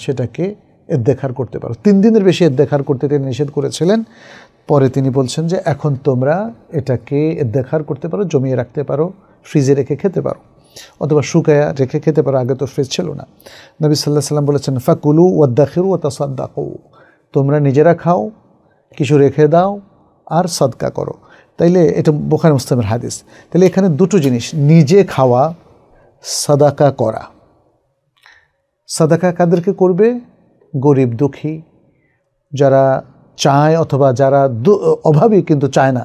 সেটাকে ইদ্দেখার করতে পারো। 3 দিনের বেশি ইদ্দেখার করতে তিনি নিষেধ করেছিলেন। পরে তিনি বলছেন যে এখন তোমরা এটাকে ইদ্দেখার করতে পারো, জমিয়ে রাখতে পারো, ফ্রিজে রেখে খেতে পারো, অথবা শুকায়া রেখে খেতে পারো। আগে তো ফ্রিজ ছিল না। নবী সাল্লাল্লাহু আলাইহি ওয়াসাল্লাম বলেছেন, ফাকুলু ওয়াদ্দাখিরু ওয়া তাসাদ্দাকু, তোমরা নিজেরা খাও, কিছু রেখে দাও, আর সদকা করো। তাইলে এটা বুখারী মুসলিমের হাদিস। তাহলে এখানে দুটো জিনিস, নিজে খাওয়া, সাদাকা করা। সাদাকা কাদেরকে করবে? গরিব দুঃখী, যারা চায় অথবা যারা অভাবী কিন্তু চায় না,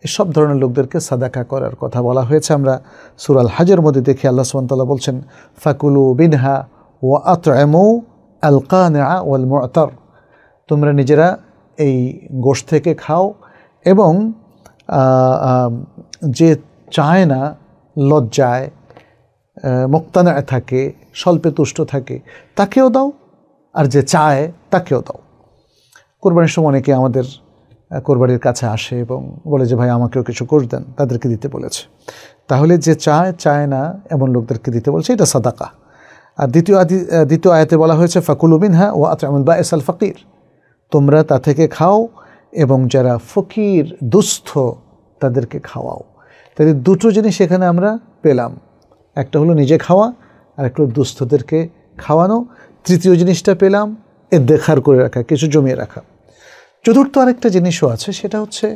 এসব ধরনের লোকদেরকে সাদাকা করার কথা বলা হয়েছে। আমরা সূরা আল হজের মধ্যে দেখি আল্লাহ সুবহানাহু ওয়া তাআলা বলছেন, ফাকুলু বিনহা ওয়া আত'ইমু আল কানিআ ওয়াল মু'তার, তোমরা নিজেরা এই গোশত থেকে খাও এবং যে চায় না, লজ্জায় মুক্তানা থাকে, স্বল্পে তুষ্ট থাকে, তাকেও দাও, আর যে চায় তাকেও দাও। কোরবানির সময় অনেকে আমাদের কোরবানির কাছে আসে এবং বলে যে ভাই আমাকেও কিছু গোশ দেন, তাদেরকে দিতে বলেছে। তাহলে যে চায় না এমন লোকদেরকে দিতে বলছে, এটা সাদাকা। আর দ্বিতীয় আয়াতে বলা হয়েছে, ফাকুলু মিনহা ওয়া আত'ইমুল বাঈস আল ফাকির, তোমরা তা থেকে খাও এবং যারা ফকির দুস্থ তাদেরকে খাওয়াও। তাহলে দুটো জিনিস এখানে আমরা পেলাম, একটা হলো নিজে খাওয়া, আর একটা হলো দুস্থদেরকে খাওয়ানো। তৃতীয় জিনিসটা পেলাম ইদ্দেখার করে রাখা, কিছু জমিয়ে রাখা। চতুর্থ আরেকটা জিনিসও আছে, সেটা হচ্ছে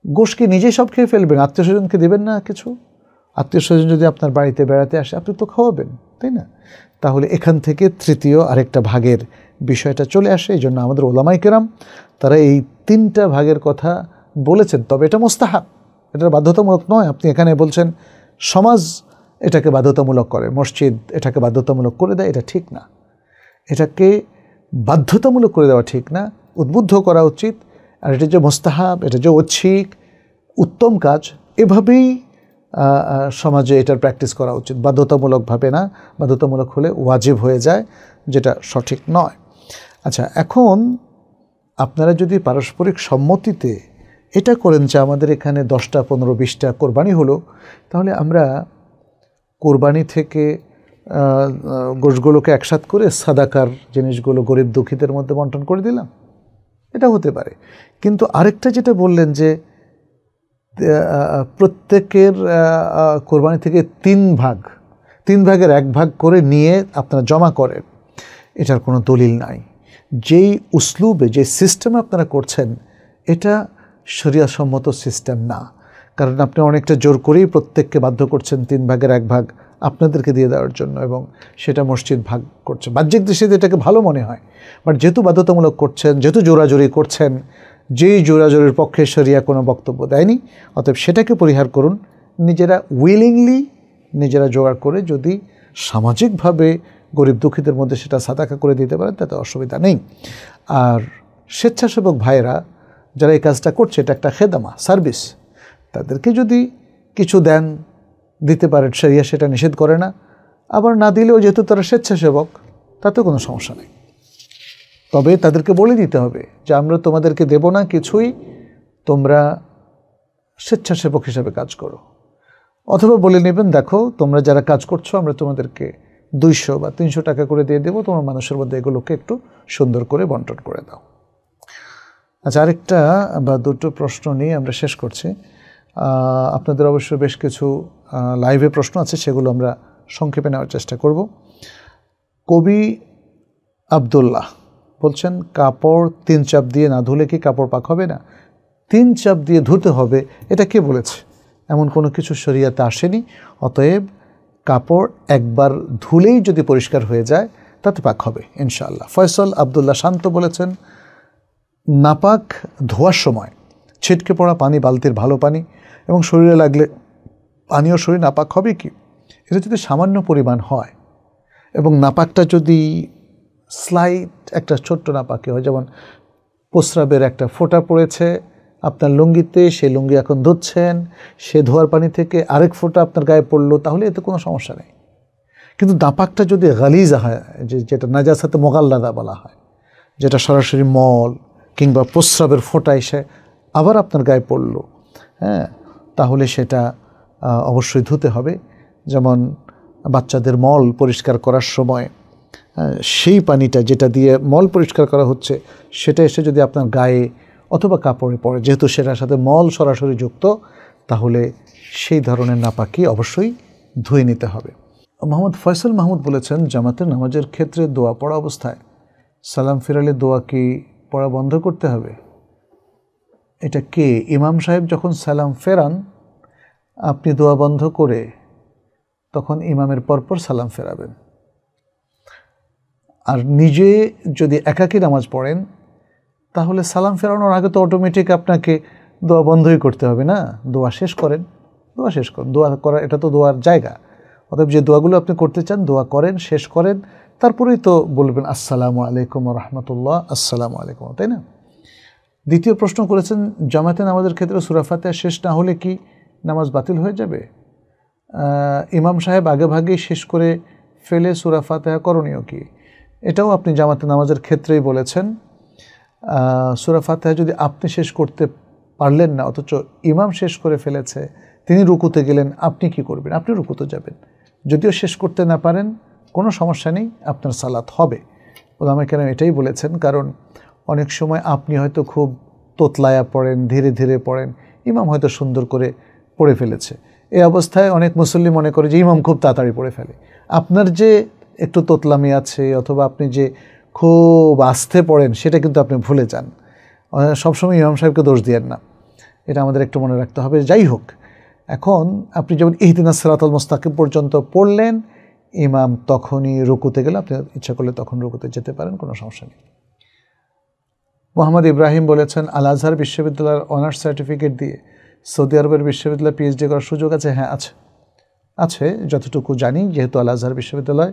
গোশকে নিজেই সব খেয়ে ফেলবেন, আত্মীয় স্বজনকে দেবেন না কিছু। আত্মীয় স্বজন যদি আপনার বাড়িতে বেড়াতে আসে, আপনি তো খাওয়াবেন, তাই না? তাহলে এখান থেকে তৃতীয় আরেকটা ভাগের বিষয়টা চলে আসে। এই জন্য আমাদের ওলামায়ে কেরাম তারা এই 3টা ভাগের কথা বলেছেন। তবে এটা মুস্তাহাব, এটা বাধ্যতামূলক নয়। আপনি এখানে বলছেন সমাজ এটাকে বাধ্যতামূলক করে, মসজিদ এটাকে বাধ্যতামূলক করে দেয়, এটা ঠিক না। এটাকে বাধ্যতামূলক করে দেওয়া ঠিক না, উদ্বুদ্ধ করা উচিত। আর এটা যে মুস্তাহাব, এটা যে ঐচ্ছিক উত্তম কাজ, এভাবেই সমাজে এটার প্র্যাকটিস করা উচিত, বাধ্যতামূলকভাবে না। বাধ্যতামূলক হলে ওয়াজিব হয়ে যায়, যেটা সঠিক নয়। আচ্ছা, এখন আপনারা যদি পারস্পরিক সম্মতিতে এটা করেন যে আমাদের এখানে 10টা 15 20টা কোরবানি হলো, তাহলে আমরা কোরবানি থেকে গোশগুলোকে একসাথ করে সাদাকার জিনিসগুলো গরিব দুঃখীদের মধ্যে বন্টন করে দিলাম, এটা হতে পারে। কিন্তু আরেকটা যেটা বললেন যে প্রত্যেকের কোরবানি থেকে 3 ভাগের 1 ভাগ করে নিয়ে আপনারা জমা করেন, এটার কোনো দলিল নাই। যেই উসলুবে, যে সিস্টেমে আপনারা করছেন, এটা শরিয়াসম্মত সিস্টেম না। কারণ আপনি অনেকটা জোর করেই প্রত্যেককে বাধ্য করছেন 3 ভাগের 1 ভাগ আপনাদেরকে দিয়ে দেওয়ার জন্য, এবং সেটা মসজিদ ভাগ করছে। বাহ্যিক দৃষ্টিতে এটাকে ভালো মনে হয়, বাট যেহেতু বাধ্যতামূলক করছেন, যেহেতু জোরাজোরি করছেন, যেই জোরাজোরির পক্ষে শরিয়া কোনো বক্তব্য দেয়নি, অতএব সেটাকে পরিহার করুন। নিজেরা উইলিংলি নিজেরা জোগাড় করে যদি সামাজিকভাবে গরিব দুঃখীদের মধ্যে সেটা সাদাকা করে দিতে পারেন, তাতে অসুবিধা নেই। আর স্বেচ্ছাসেবক ভাইয়েরা যারা এই কাজটা করছে, এটা একটা খেদমা, সার্ভিস, তাদেরকে যদি কিছু দেন, দিতে পারেন, শরিয়া সেটা নিষেধ করে না। আবার না দিলেও যেহেতু তারা স্বেচ্ছাসেবক, তাতে কোনো সমস্যা নেই। তবে তাদেরকে বলে দিতে হবে যে আমরা তোমাদেরকে দেব না কিছুই, তোমরা স্বেচ্ছাসেবক হিসাবে কাজ করো। অথবা বলে নেবেন, দেখো তোমরা যারা কাজ করছো, আমরা তোমাদেরকে 200 বা 300 টাকা করে দিয়ে দেবো, তোমার মানুষের মধ্যে এগুলোকে একটু সুন্দর করে বন্টন করে দাও। আচ্ছা, আরেকটা বা দুটো প্রশ্ন নিয়ে আমরা শেষ করছি। আপনাদের অবশ্য বেশ কিছু লাইভে প্রশ্ন আছে, সেগুলো আমরা সংক্ষেপে নেওয়ার চেষ্টা করব। কবি আবদুল্লাহ বলছেন, কাপড় 3 চাপ দিয়ে না ধুলে কি কাপড় পাক হবে না? 3 চাপ দিয়ে ধুতে হবে, এটা কে বলেছে? এমন কোনো কিছু শরীয়তে আসেনি। অতএব কাপড় একবার ধুলেই যদি পরিষ্কার হয়ে যায় তাতে পাক হবে ইনশাআল্লাহ। ফয়সাল আবদুল্লাহ শান্ত বলেছেন, নাপাক ধোয়ার সময় ছিটকে পড়া পানি, বালতির ভালো পানি এবং শরীরে লাগলে পানীয় শরীর নাপাক হবে কি? এটা যদি সামান্য পরিমাণ হয় এবং নাপাকটা যদি স্লাইট একটা ছোট্ট নাপাকি হয়, যেমন প্রস্রাবের একটা ফোঁটা পড়েছে আপনার লুঙ্গিতে, সেই লুঙ্গি এখন ধুচ্ছেন, সে ধোয়ার পানি থেকে আরেক ফোঁটা আপনার গায়ে পড়লো, তাহলে এতে কোনো সমস্যা নেই। কিন্তু নাপাকটা যদি গালিজা হয়, যেটা নাজাসাতে মোগাল্লাদা বলা হয়, যেটা সরাসরি মল কিংবা প্রস্রাবের ফোঁটা এসে আবার আপনার গায়ে পড়লো, হ্যাঁ, তাহলে সেটা অবশ্যই ধুতে হবে। যেমন বাচ্চাদের মল পরিষ্কার করার সময় সেই পানিটা যেটা দিয়ে মল পরিষ্কার করা হচ্ছে সেটা এসে যদি আপনার গায়ে অথবা কাপড়ে পড়ে, যেহেতু সেটার সাথে মল সরাসরি যুক্ত, তাহলে সেই ধরনের নাপাকি অবশ্যই ধুয়ে নিতে হবে। মোহাম্মদ ফয়সাল মাহমুদ বলেছেন, জামাতের নামাজের ক্ষেত্রে দোয়া পড়া অবস্থায় সালাম ফিরালে দোয়া কি পড়া বন্ধ করতে হবে? এটা কে? ইমাম সাহেব যখন সালাম ফেরান আপনি দোয়া বন্ধ করে তখন ইমামের পরপর সালাম ফেরাবেন। আর নিজে যদি একাকী নামাজ পড়েন তাহলে সালাম ফেরানোর আগে তো অটোমেটিক আপনাকে দোয়া বন্ধই করতে হবে না, দোয়া শেষ করেন, দোয়া শেষ করেন। দোয়া করা এটা তো দোয়ার জায়গা, অতএব যে দোয়াগুলো আপনি করতে চান দোয়া করেন, শেষ করেন, তারপরেই তো বলবেন আসসালামু আলাইকুম ওয়া রাহমাতুল্লাহ, আসসালামু আলাইকুম, তাই না? দ্বিতীয় প্রশ্ন করেছেন, জামাতে নামাজের ক্ষেত্রে সূরা ফাতিহা শেষ না হলে কি নামাজ বাতিল হয়ে যাবে? ইমাম সাহেব আগে ভাগেই শেষ করে ফেলে সূরা ফাতিহা করণীয় কি? এটাও আপনি জামাতে নামাজের ক্ষেত্রেই বলেছেন। সূরা ফাতিহা যদি আপনি শেষ করতে পারলেন না, অথচ ইমাম শেষ করে ফেলেছে, তিনি রুকুতে গেলেন, আপনি কি করবেন? আপনি রুকুতে যাবেন। যদিও শেষ করতে না পারেন কোনো সমস্যা নেই, আপনার সালাত হবে। ওলামায়ে কেরাম এটাই বলেছেন, কারণ অনেক সময় আপনি হয়তো খুব তোতলায়া পড়েন, ধীরে ধীরে পড়েন, ইমাম হয়তো সুন্দর করে পড়ে ফেলেছে। এই অবস্থায় অনেক মুসল্লি মনে করে যে ইমাম খুব তাড়াতাড়ি পড়ে ফেলে। আপনার যে একটু তোতলামি আছে অথবা আপনি যে খুব আস্তে পড়েন সেটা কিন্তু আপনি ভুলে যান। সবসময় ইমাম সাহেবকে দোষ দিয়েন না, এটা আমাদের একটু মনে রাখতে হবে। যাই হোক, এখন আপনি যেমন ইহদিনাস সিরাতাল মুস্তাকিম পর্যন্ত পড়লেন, ইমাম তখনই রুকুতে গেলে আপনি ইচ্ছা করলে তখন রুকুতে যেতে পারেন, কোনো সমস্যা নেই। মোহাম্মদ ইব্রাহিম বলেছেন, আল আজহার বিশ্ববিদ্যালয়ের অনার্স সার্টিফিকেট দিয়ে সৌদি আরবের বিশ্ববিদ্যালয়ে পিএইচডি করার সুযোগ আছে? হ্যাঁ, আছে যতটুকু জানি, যেহেতু আল আজহার বিশ্ববিদ্যালয়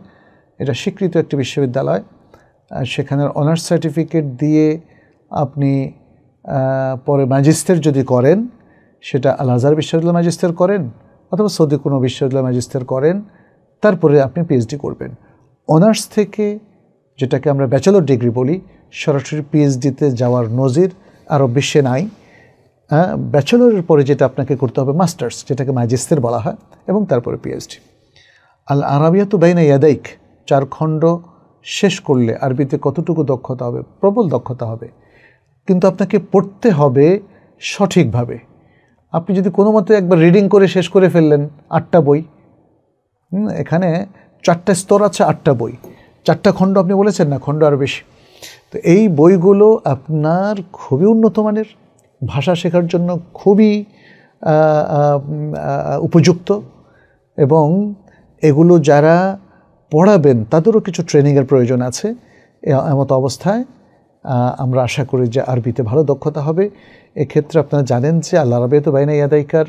এটা স্বীকৃত একটি বিশ্ববিদ্যালয়, সেখানের অনার্স সার্টিফিকেট দিয়ে আপনি পরে ম্যাজিস্ট্রেট যদি করেন, সেটা আল আজহার বিশ্ববিদ্যালয় ম্যাজিস্ট্রেট করেন অথবা সৌদি কোনো বিশ্ববিদ্যালয় ম্যাজিস্ট্রেট করেন, তারপরে আপনি পিএইচডি করবেন। অনার্স থেকে, যেটাকে আমরা ব্যাচেলর ডিগ্রি বলি, সরাসরি পিএইচডিতে যাওয়ার নজির আরও বিশ্বে নাই। ব্যাচেলরের পরে যেটা আপনাকে করতে হবে মাস্টার্স, যেটাকে ম্যাজিস্ট্রেট বলা হয়, এবং তারপরে পিএইচডি। আল আরাবিয়াতু বাইনা ইয়াদাইক 4 খণ্ড শেষ করলে আরবিতে কতটুকু দক্ষতা হবে? প্রবল দক্ষতা হবে, কিন্তু আপনাকে পড়তে হবে সঠিকভাবে। আপনি যদি কোনো মতে একবার রিডিং করে শেষ করে ফেললেন 8টা বই, এখানে 4টা স্তর আছে, 8টা বই, 4টা খণ্ড আপনি বলেছেন না, খণ্ড আরও বেশি। তো এই বইগুলো আপনার খুবই উন্নত মানের, ভাষা শেখার জন্য খুবই উপযুক্ত, এবং এগুলো যারা পড়াবেন তাদেরও কিছু ট্রেনিংয়ের প্রয়োজন আছে। এমত অবস্থায় আমরা আশা করি যে আরবিতে ভালো দক্ষতা হবে। এক্ষেত্রে আপনারা জানেন যে আল আরাবিয়াতু বাইনা ইয়াদাইকার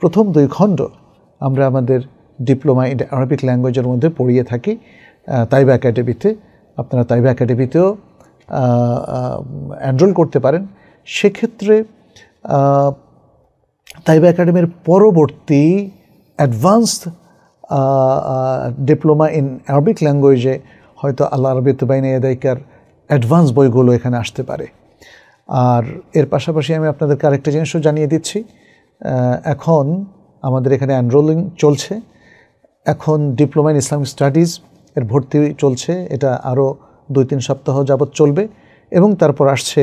প্রথম 2 খণ্ড আমরা আমাদের ডিপ্লোমা ইন আরবিক ল্যাঙ্গুয়েজের মধ্যে পড়িয়ে থাকি তাইবা একাডেমিতে। আপনারা তাইবা একাডেমিতেও এনরোল করতে পারেন। সেক্ষেত্রে তাইবা একাডেমির পরবর্তী অ্যাডভান্সড ডিপ্লোমা ইন আরবিক ল্যাঙ্গুয়েজে হয়তো আল আরাবিয়াতু বাইনা ইয়াদাইকার অ্যাডভান্স বইগুলো এখানে আসতে পারে। আর এর পাশাপাশি আমি আপনাদেরকে আরেকটা জিনিসও জানিয়ে দিচ্ছি, এখন আমাদের এখানে এনরোলিং চলছে। এখন ডিপ্লোমা ইন ইসলামিক স্টাডিজ এর ভর্তি চলছে, এটা আরও 2-3 সপ্তাহ যাবৎ চলবে, এবং তারপর আসছে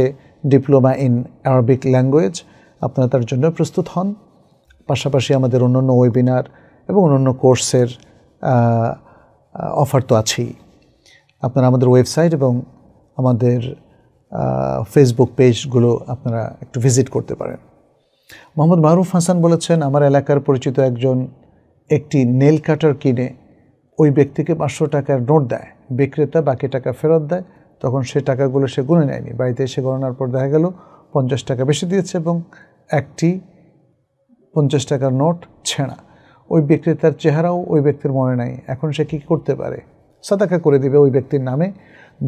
ডিপ্লোমা ইন আরবিক ল্যাঙ্গুয়েজ। আপনারা তার জন্য প্রস্তুত হন। পাশাপাশি আমাদের অন্যান্য ওয়েবিনার এবং অন্যান্য কোর্সের অফার তো আছেই। আপনারা আমাদের ওয়েবসাইট এবং আমাদের ফেসবুক পেজগুলো আপনারা একটু ভিজিট করতে পারেন। মোহাম্মদ মারুফ হাসান বলেছেন, আমার এলাকার পরিচিত একজন একটি নেল কাটার কিনে ওই ব্যক্তিকে 500 টাকার নোট দেয়, বিক্রেতা বাকি টাকা ফেরত দেয়, তখন সে টাকাগুলো সে গুনে নেয়নি। বাড়িতে এসে গণনার পর দেখা গেল 50 টাকা বেশি দিয়েছে এবং একটি 50 টাকার নোট ছেঁড়া। ওই বিক্রেতার চেহারাও ওই ব্যক্তির মনে নাই। এখন সে কী করতে পারে? সাদাকা করে দিবে ওই ব্যক্তির নামে,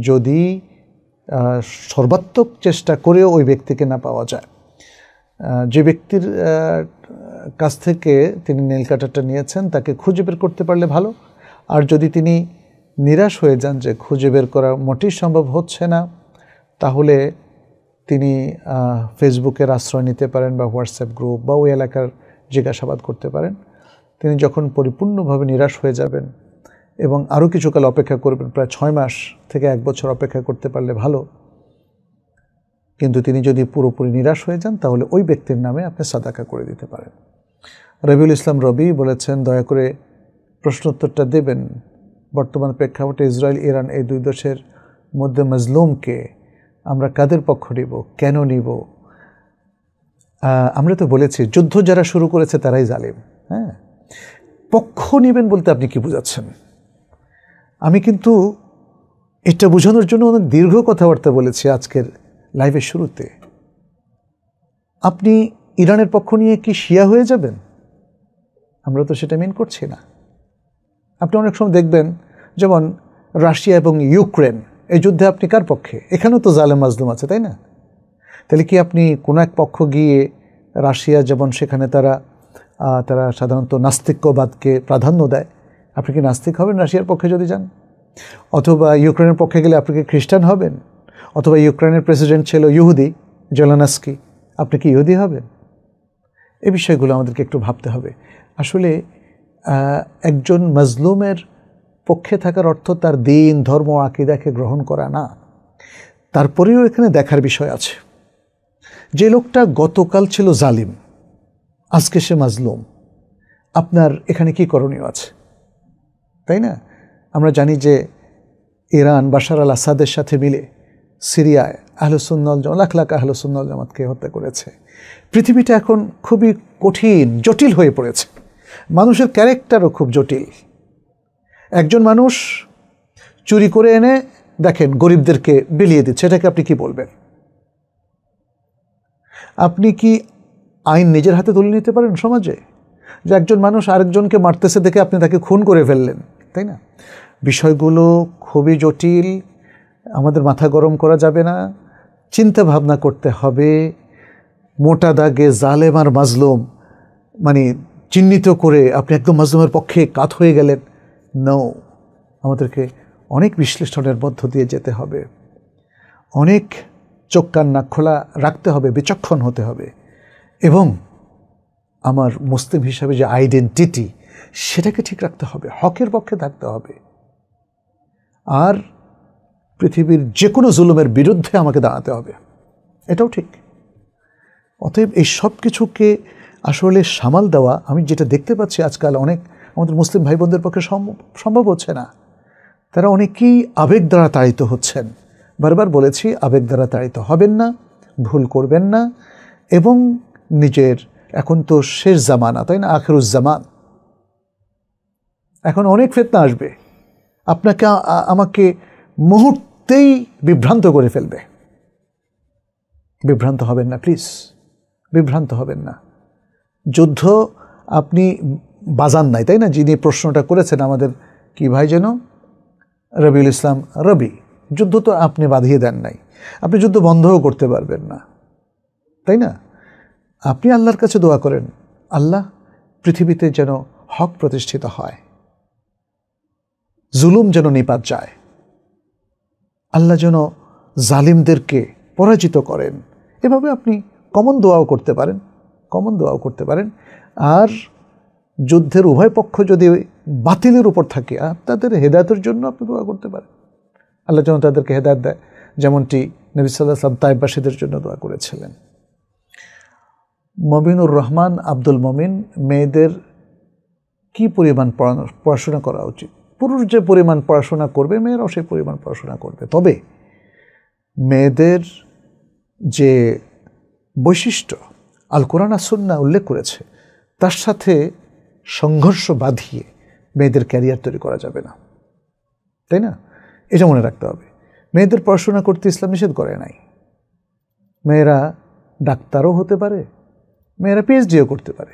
যদি সর্বাত্মক চেষ্টা করেও ওই ব্যক্তিকে না পাওয়া যায়। যে ব্যক্তির কাছ থেকে তিনি নেল কাটারটা নিয়েছেন তাকে খুঁজে বের করতে পারলে ভালো। আর যদি তিনি নিরাশ হয়ে যান যে খুঁজে বের করা মোটেই সম্ভব হচ্ছে না, তাহলে তিনি ফেসবুকের আশ্রয় নিতে পারেন বা হোয়াটসঅ্যাপ গ্রুপ বা ওই এলাকার জিজ্ঞাসাবাদ করতে পারেন। তিনি যখন পরিপূর্ণভাবে নিরাশ হয়ে যাবেন এবং আরও কিছুকাল অপেক্ষা করবেন, প্রায় 6 মাস থেকে 1 বছর অপেক্ষা করতে পারলে ভালো। কিন্তু তিনি যদি পুরোপুরি নিরাশ হয়ে যান তাহলে ওই ব্যক্তির নামে আপনি সাদাকা করে দিতে পারেন। রবিউল ইসলাম রবি বলেছেন, দয়া করে প্রশ্নোত্তরটা দেবেন। বর্তমান প্রেক্ষাপটে ইসরায়েল ইরান এই দুই দেশের মধ্যে মজলুমকে আমরা কাদের পক্ষ নিব, কেন নিব? আমরা তো বলেছি যুদ্ধ যারা শুরু করেছে তারাই জালিম। হ্যাঁ, পক্ষ নেবেন বলতে আপনি কি বোঝাচ্ছেন? আমি কিন্তু এটা বোঝানোর জন্য অনেক দীর্ঘ কথাবার্তা বলেছি আজকের লাইভের শুরুতে। আপনি ইরানের পক্ষ নিয়ে কি শিয়া হয়ে যাবেন? আমরা তো সেটা মেন করছি না। আপনি অনেক সময় দেখবেন, যেমন রাশিয়া এবং ইউক্রেন এই যুদ্ধে আপনি কার পক্ষে? এখানেও তো জালেম মাজলুম আছে, তাই না? তাহলে কি আপনি কোনো এক পক্ষ গিয়ে, রাশিয়া যেমন সেখানে তারা সাধারণত নাস্তিক্যবাদকে প্রাধান্য দেয়, আপনি কি নাস্তিক হবেন রাশিয়ার পক্ষে যদি যান? অথবা ইউক্রেনের পক্ষে গেলে আপনি কি খ্রিস্টান হবেন? অথবা ইউক্রেনের প্রেসিডেন্ট ছিল ইহুদি, জেলেনস্কি, আপনি কি ইহুদি হবেন? এই বিষয়গুলো আমাদেরকে একটু ভাবতে হবে। আসলে একজন মাজলুমের পক্ষে থাকার অর্থ তার দিন, ধর্ম, আকীদাকে গ্রহণ করা না। তারপরেও এখানে দেখার বিষয় আছে, যে লোকটা গতকাল ছিল জালিম, আজকে সে মাজলুম, আপনার এখানে কি করণীয় আছে? তাই না? আমরা জানি যে ইরান বাশার আল আসাদের সাথে মিলে সিরিয়ায় আহলুসুন্নাত লাখ লাখ আহলুসুন্নাত জামাতকে হত্যা করেছে। পৃথিবীটা এখন খুবই কঠিন, জটিল হয়ে পড়েছে। মানুষের ক্যারেক্টারও খুব জটিল। একজন মানুষ চুরি করে এনে দেখেন গরিবদেরকে বিলিয়ে দিচ্ছে, এটাকে আপনি কি বলবেন? আপনি কি আইন নিজের হাতে তুলে নিতে পারেন সমাজে? যে একজন মানুষ আরেকজনকে মারতেছে দেখে আপনি তাকে খুন করে ফেললেন, তাই না? বিষয়গুলো খুবই জটিল। আমাদের মাথা গরম করা যাবে না, চিন্তা ভাবনা করতে হবে। মোটা দাগে জালেম আর মাজলুম মানে চিহ্নিত করে আপনি একদম মাজলুমের পক্ষে কাত হয়ে গেলেন, নো। আমাদেরকে অনেক বিশ্লেষণের মধ্য দিয়ে যেতে হবে, অনেক চোখ কান নাক খোলা রাখতে হবে, বিচক্ষণ হতে হবে, এবং আমার মুসলিম হিসাবে যে আইডেন্টিটি সেটাকে ঠিক রাখতে হবে, হকের পক্ষে থাকতে হবে। আর পৃথিবীর যে কোনো জুলুমের বিরুদ্ধে আমাকে দাঁড়াতে হবে, এটাও ঠিক। অতএব এই সব কিছুকে আসলে সামাল দেওয়া, আমি যেটা দেখতে পাচ্ছি আজকাল অনেক আমাদের মুসলিম ভাই বোনদের পক্ষে সম্ভব হচ্ছে না। তারা অনেকেই আবেগ দ্বারা তাড়িত হচ্ছেন। বারবার বলেছি, আবেগ দ্বারা তাড়িত হবেন না, ভুল করবেন না, এবং নিজের, এখন তো শেষ জামানা, তাই না? আখিরুজ্জামান, এখন অনেক ফিতনা আসবে, আপনাকে আমাকে মুহূর্তেই বিভ্রান্ত করে ফেলবে। বিভ্রান্ত হবেন না প্লিজ, বিভ্রান্ত হবেন না। যুদ্ধ আপনি বাজান নাই, তাই না? যিনি প্রশ্নটা করেছেন আমাদের কি ভাই যেন, রবিউল ইসলাম রবি, যুদ্ধ তো আপনি বাঁধিয়ে দেন নাই, আপনি যুদ্ধ বন্ধও করতে পারবেন না, তাই না? আপনি আল্লাহর কাছে দোয়া করেন, আল্লাহ পৃথিবীতে যেন হক প্রতিষ্ঠিত হয়, জুলুম যেন নিপাত যায়, আল্লাহ যেন জালিমদেরকে পরাজিত করেন। এভাবে আপনি কমন দোয়াও করতে পারেন, কমন দোয়াও করতে পারেন। আর যুদ্ধের উভয় পক্ষ যদি বাতিলের উপর থাকে, আর তাদের হেদায়েতের জন্য আপনি দোয়া করতে পারেন, আল্লাহ যেন তাদেরকে হেদায়েত দেয়, যেমনটি নবী সাল্লাল্লাহু আলাইহি ওয়াসাল্লাম তায়েববাসীদের জন্য দোয়া করেছিলেন। মমিনুর রহমান আব্দুল মমিন, মেয়েদের কি পরিমাণ পড়াশোনা করা উচিত? পুরুষ যে পরিমাণ পড়াশোনা করবে মেয়েরাও সেই পরিমাণ পড়াশোনা করবে, তবে মেয়েদের যে বৈশিষ্ট্য আল কোরআন আর সুন্নাহ উল্লেখ করেছে তার সাথে সংঘর্ষ বাঁধিয়ে মেয়েদের ক্যারিয়ার তৈরি করা যাবে না, তাই না? এটা মনে রাখতে হবে। মেয়েদের পড়াশোনা করতে ইসলাম নিষেধ করে নাই। মেয়েরা ডাক্তারও হতে পারে, মেয়েরা পিএইচডিও করতে পারে।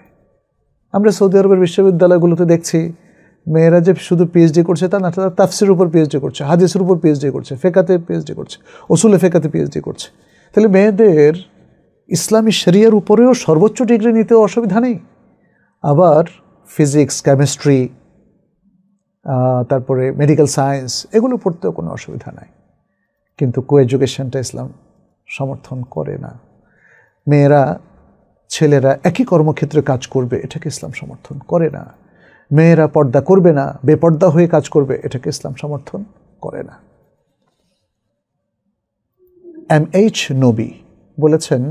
আমরা সৌদি আরবের বিশ্ববিদ্যালয়গুলোতে দেখছি মেয়েরা যে শুধু পিএইচডি করছে তা না, তারা তাফসিরের উপর পিএইচডি করছে, হাদিসের উপর পিএইচডি করছে, ফেকাতে পিএইচডি করছে, উসুলে ফেকাতে পিএইচডি করছে। তাহলে মেয়েদের ইসলামী শরিয়ার উপরেও সর্বোচ্চ ডিগ্রি নিতেও অসুবিধা নেই। আবার ফিজিক্স, কেমিস্ট্রি, তারপরে মেডিকেল সায়েন্স এগুলো পড়তেও কোনো অসুবিধা নাই। কিন্তু কো এডুকেশনটা ইসলাম সমর্থন করে না। মেয়েরা ছেলেরা একই কর্মক্ষেত্রে কাজ করবে, এটাকে ইসলাম সমর্থন করে না। মেয়েরা পর্দা করবে না, বেপর্দা হয়ে কাজ করবে, এটাকে ইসলাম সমর্থন করে না। MH নবী বলেছেন,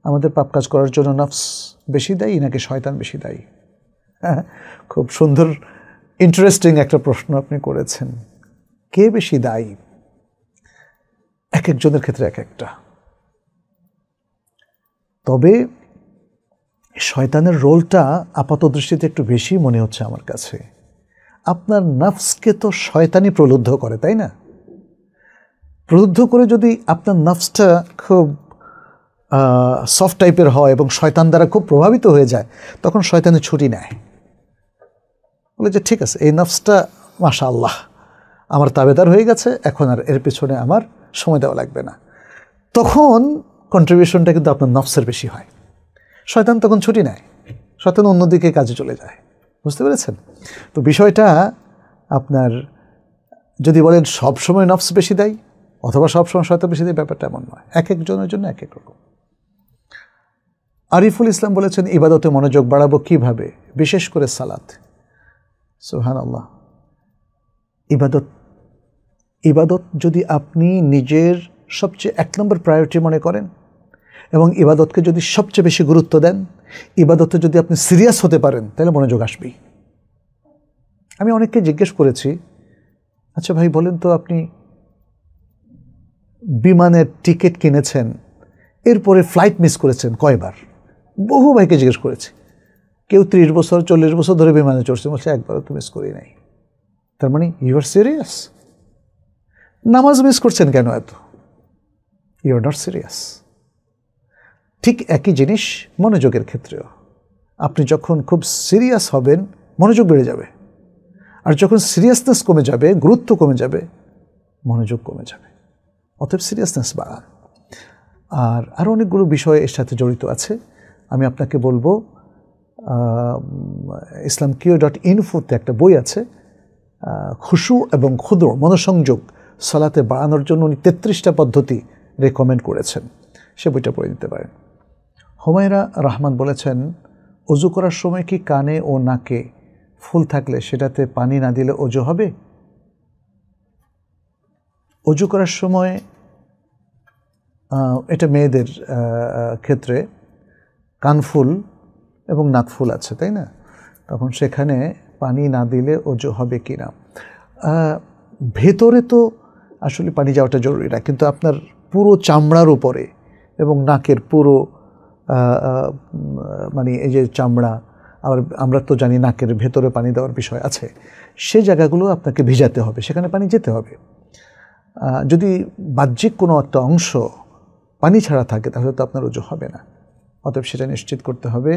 আমাদের পাপ কাজ করার জন্য নফস বেশি দায়ী নাকি শয়তান বেশি দায়ী? হ্যাঁ, খুব সুন্দর ইন্টারেস্টিং একটা প্রশ্ন আপনি করেছেন। কে বেশি দায়ী? এক একজনের ক্ষেত্রে এক একটা। তবে শয়তানের রোলটা আপাত দৃষ্টিতে একটু বেশি মনে হচ্ছে আমার কাছে। আপনার নফসকে তো শয়তানি প্রলুব্ধ করে, তাই না? প্রলুব্ধ করে যদি আপনার নফসটা খুব সফট টাইপের হয় এবং শয়তান দ্বারা খুব প্রভাবিত হয়ে যায়, তখন শয়তানের ছুটি নেয়, বলে যে ঠিক আছে, এই নফসটা মাশাআল্লাহ আমার তাবেদার হয়ে গেছে, এখন আর এর পেছনে আমার সময় দেওয়া লাগবে না। তখন কন্ট্রিবিউশনটা কিন্তু আপনার নফসের বেশি হয়। শয়তান তখন ছুটি নেয়, শয়তান অন্যদিকে কাজে চলে যায়। বুঝতে পেরেছেন? তো বিষয়টা আপনার যদি বলেন সবসময় নফস বেশি দেয় অথবা সবসময় শয়তান বেশি দেয়, ব্যাপারটা এমন নয়। এক একজনের জন্য এক এক রকম। আরিফুল ইসলাম বলেছেন, ইবাদতে মনোযোগ বাড়াবো কিভাবে, বিশেষ করে সালাত। সুবহানাল্লাহ। ইবাদত যদি আপনি নিজের সবচেয়ে 1 নম্বর প্রায়োরিটি মনে করেন এবং ইবাদতকে যদি সবচেয়ে বেশি গুরুত্ব দেন, ইবাদতে যদি আপনি সিরিয়াস হতে পারেন, তাহলে মনোযোগ আসবেই। আমি অনেককে জিজ্ঞেস করেছি, আচ্ছা ভাই বলেন তো, আপনি বিমানের টিকিট কিনেছেন, এরপরে ফ্লাইট মিস করেছেন কয়বার? বহু ভাইকে জিজ্ঞেস করেছি। কেউ 30 বছর 40 বছর ধরে বিমানে চড়ছে, বলছে একবারও তো মিস করি নাই। তার মানে ইউ আর সিরিয়াস। নামাজ মিস করছেন কেন এত? You are not serious. ঠিক একই জিনিস মনোযোগের ক্ষেত্রেও। আপনি যখন খুব সিরিয়াস হবেন, মনোযোগ বেড়ে যাবে, আর যখন সিরিয়াসনেস কমে যাবে, গুরুত্ব কমে যাবে, মনোযোগ কমে যাবে। অতএব সিরিয়াসনেস বাড়ান। আর আরও অনেকগুলো বিষয় এর সাথে জড়িত আছে। আমি আপনাকে বলবো, islamkio.info-তে একটা বই আছে, খুশু এবং খুদু মনোসংযোগ সালাতে বাড়ানোর জন্য উনি 33টা পদ্ধতি রেকমেন্ড করেছেন, সে বইটা পড়ে দিতে পারেন। হুমায়রা রহমান বলেছেন, অজু করার সময় কি কানে ও নাকে ফুল থাকলে সেটাতে পানি না দিলে অজু হবে? অজু করার সময় এটা মেয়েদের ক্ষেত্রে কানফুল এবং নাকফুল আছে, তাই না? তখন সেখানে পানি না দিলে অজু হবে কি না? ভেতরে তো আসলে পানি যাওয়াটা জরুরি না, কিন্তু আপনার পুরো চামড়ার উপরে এবং নাকের পুরো মানে এই যে চামড়া, আবার আমরা তো জানি নাকের ভেতরে পানি দেওয়ার বিষয় আছে, সে জায়গাগুলো আপনাকে ভিজাতে হবে, সেখানে পানি যেতে হবে। যদি বাহ্যিক কোনো একটা অংশ পানি ছাড়া থাকে তাহলে তো আপনার অজু হবে না। অতএব সেটা নিশ্চিত করতে হবে।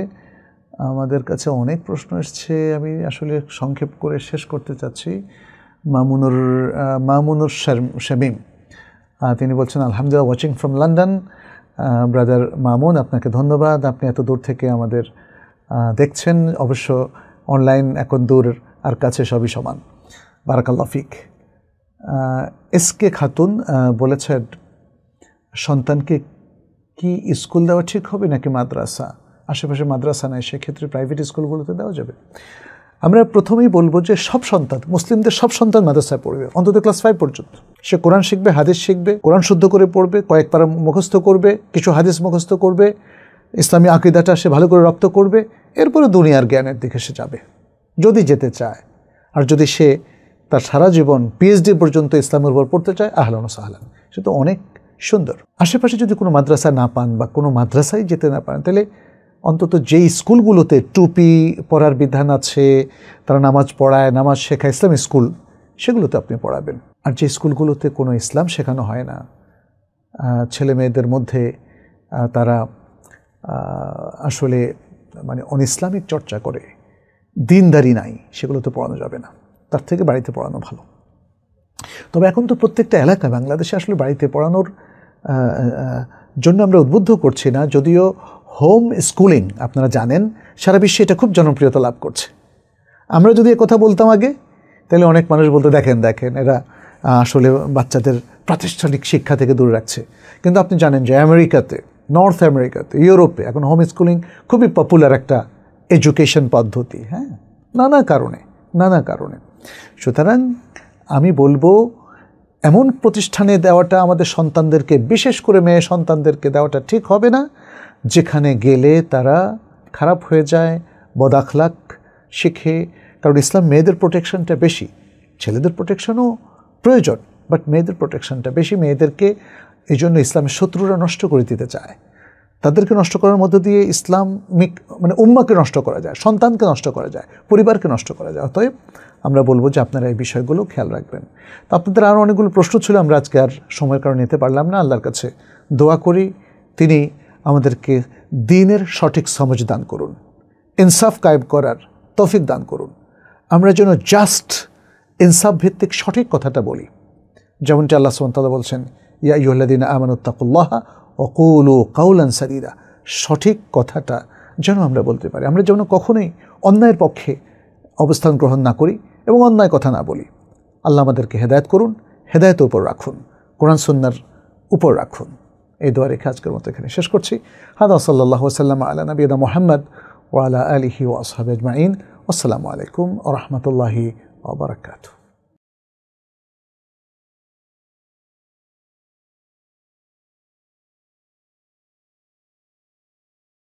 আমাদের কাছে অনেক প্রশ্ন এসছে, আমি আসলে সংক্ষেপ করে শেষ করতে চাচ্ছি। মামুনুর শামীম তিনি বলছেন, আলহামদুলিল্লাহ, watching from London. Brother Mamun, আপনাকে ধন্যবাদ, আপনি এত দূর থেকে আমাদের দেখছেন। অবশ্য অনলাইন এখন দূর আর কাছে সবই সমান। বারাকাল্লাহ ফিক। এসকে খাতুন বলেছেন, সন্তানকে কি স্কুল দেওয়া ঠিক হবে নাকি মাদ্রাসা? আশেপাশে মাদ্রাসা নাই, সেক্ষেত্রে প্রাইভেট স্কুলগুলোতে দেওয়া যাবে। আমরা প্রথমেই বলবো যে সব সন্তান, মুসলিমদের সব সন্তান মাদ্রাসায় পড়বে, অন্তত ক্লাস 5 পর্যন্ত। সে কোরআন শিখবে, হাদিস শিখবে, কোরআন শুদ্ধ করে পড়বে, কয়েক পারা মুখস্থ করবে, কিছু হাদিস মুখস্থ করবে, ইসলামী আকীদাটা সে ভালো করে রপ্ত করবে, এরপরে দুনিয়ার জ্ঞানের দিকে সে যাবে যদি যেতে চায়। আর যদি সে তার সারা জীবন পিএইচডি পর্যন্ত ইসলামের উপর পড়তে চায়, আহলান ওয়া সাহলান, সে তো অনেক সুন্দর। আশেপাশে যদি কোনো মাদ্রাসা না পান বা কোনো মাদ্রাসায় যেতে না পারেন, তাহলে অন্তত যেই স্কুলগুলোতে টুপি পরার বিধান আছে, তারা নামাজ পড়ায়, নামাজ শেখায়, ইসলামী স্কুল, সেগুলোতে আপনি পড়াবেন। আর যে স্কুলগুলোতে কোনো ইসলাম শেখানো হয় না, ছেলে মেয়েদের মধ্যে তারা আসলে মানে অনইসলামিক চর্চা করে, দিনদারি নাই, সেগুলোতে পড়ানো যাবে না, তার থেকে বাড়িতে পড়ানো ভালো। তবে এখন তো প্রত্যেকটা এলাকা বাংলাদেশে আসলে বাড়িতে পড়ানোর জন্য আমরা উদ্বুদ্ধ করছি না, যদিও হোম স্কুলিং আপনারা জানেন সারা বিশ্বে এটা খুব জনপ্রিয়তা লাভ করছে। আমরা যদি কথা বলতাম আগে, তাহলে অনেক মানুষ বলতো দেখেন এরা আসলে বাচ্চাদের প্রাতিষ্ঠানিক শিক্ষা থেকে দূরে রাখছে। কিন্তু আপনি জানেন যে আমেরিকাতে, নর্থ আমেরিকাতে, ইউরোপে এখন হোম স্কুলিং খুবই পপুলার একটা এডুকেশন পদ্ধতি, হ্যাঁ, নানা কারণে। সুতরাং আমি বলবো এমন প্রতিষ্ঠানে দেওয়াটা আমাদের সন্তানদেরকে, বিশেষ করে মেয়ে সন্তানদেরকে দেওয়াটা ঠিক হবে না, যেখানে গেলে তারা খারাপ হয়ে যায়, বদাখলাক শিখে। কারণ ইসলাম মেয়েদের প্রোটেকশনটা বেশি, ছেলেদের প্রোটেকশনও প্রয়োজন, বাট মেয়েদের প্রোটেকশনটা বেশি। মেয়েদেরকে এই জন্য ইসলামের শত্রুরা নষ্ট করে দিতে চায়, তাদেরকে নষ্ট করার মধ্য দিয়ে ইসলামিক মানে উম্মাকে নষ্ট করা যায়, সন্তানকে নষ্ট করা যায়, পরিবারকে নষ্ট করা যায়। অতএব আমরা বলবো যে আপনারা এই বিষয়গুলো খেয়াল রাখবেন। তো আপনাদের আরও অনেকগুলো প্রশ্ন ছিল, আমরা আজকে আর সময়ের কারণে নিতে পারলাম না। আল্লাহর কাছে দোয়া করি তিনি আমাদেরকে দ্বীনের সঠিক সমঝ দান করুন, ইনসাফ কায়েম করার তৌফিক দান করুন। আমরা যেন জাস্ট ইনসাফ ভিত্তিক সঠিক কথাটা বলি, যেমনটি আল্লাহ সুবহানাহু ওয়া তাআলা বলছেন, ইয়া আইয়ুহাল্লাযীনা আমানুত্তাকুল্লাহা ওয়া কুলু কাওলান সাদীদা। সঠিক কথাটা যেন আমরা বলতে পারি, আমরা যেন কখনোই অন্যায়ের পক্ষে অবস্থান গ্রহণ না করি এবং অন্যায় কথা না বলি। আল্লাহ আমাদেরকে হেদায়েত করুন, হেদায়েতের উপর রাখুন, কোরআন সুন্নাহর উপর রাখুন। এই দোয়া রেখে আজকের মতো এখানে শেষ করছি। হাদা সাল্লাল্লাহু ওয়াসাল্লাম আলা নবিয়িনা মুহাম্মদ ওয়া আলা আলিহি ওয়া আসহাবিহি আজমাইন। আসসালামু আলাইকুম ওয়া রাহমাতুল্লাহি ওয়া বারাকাতুহু।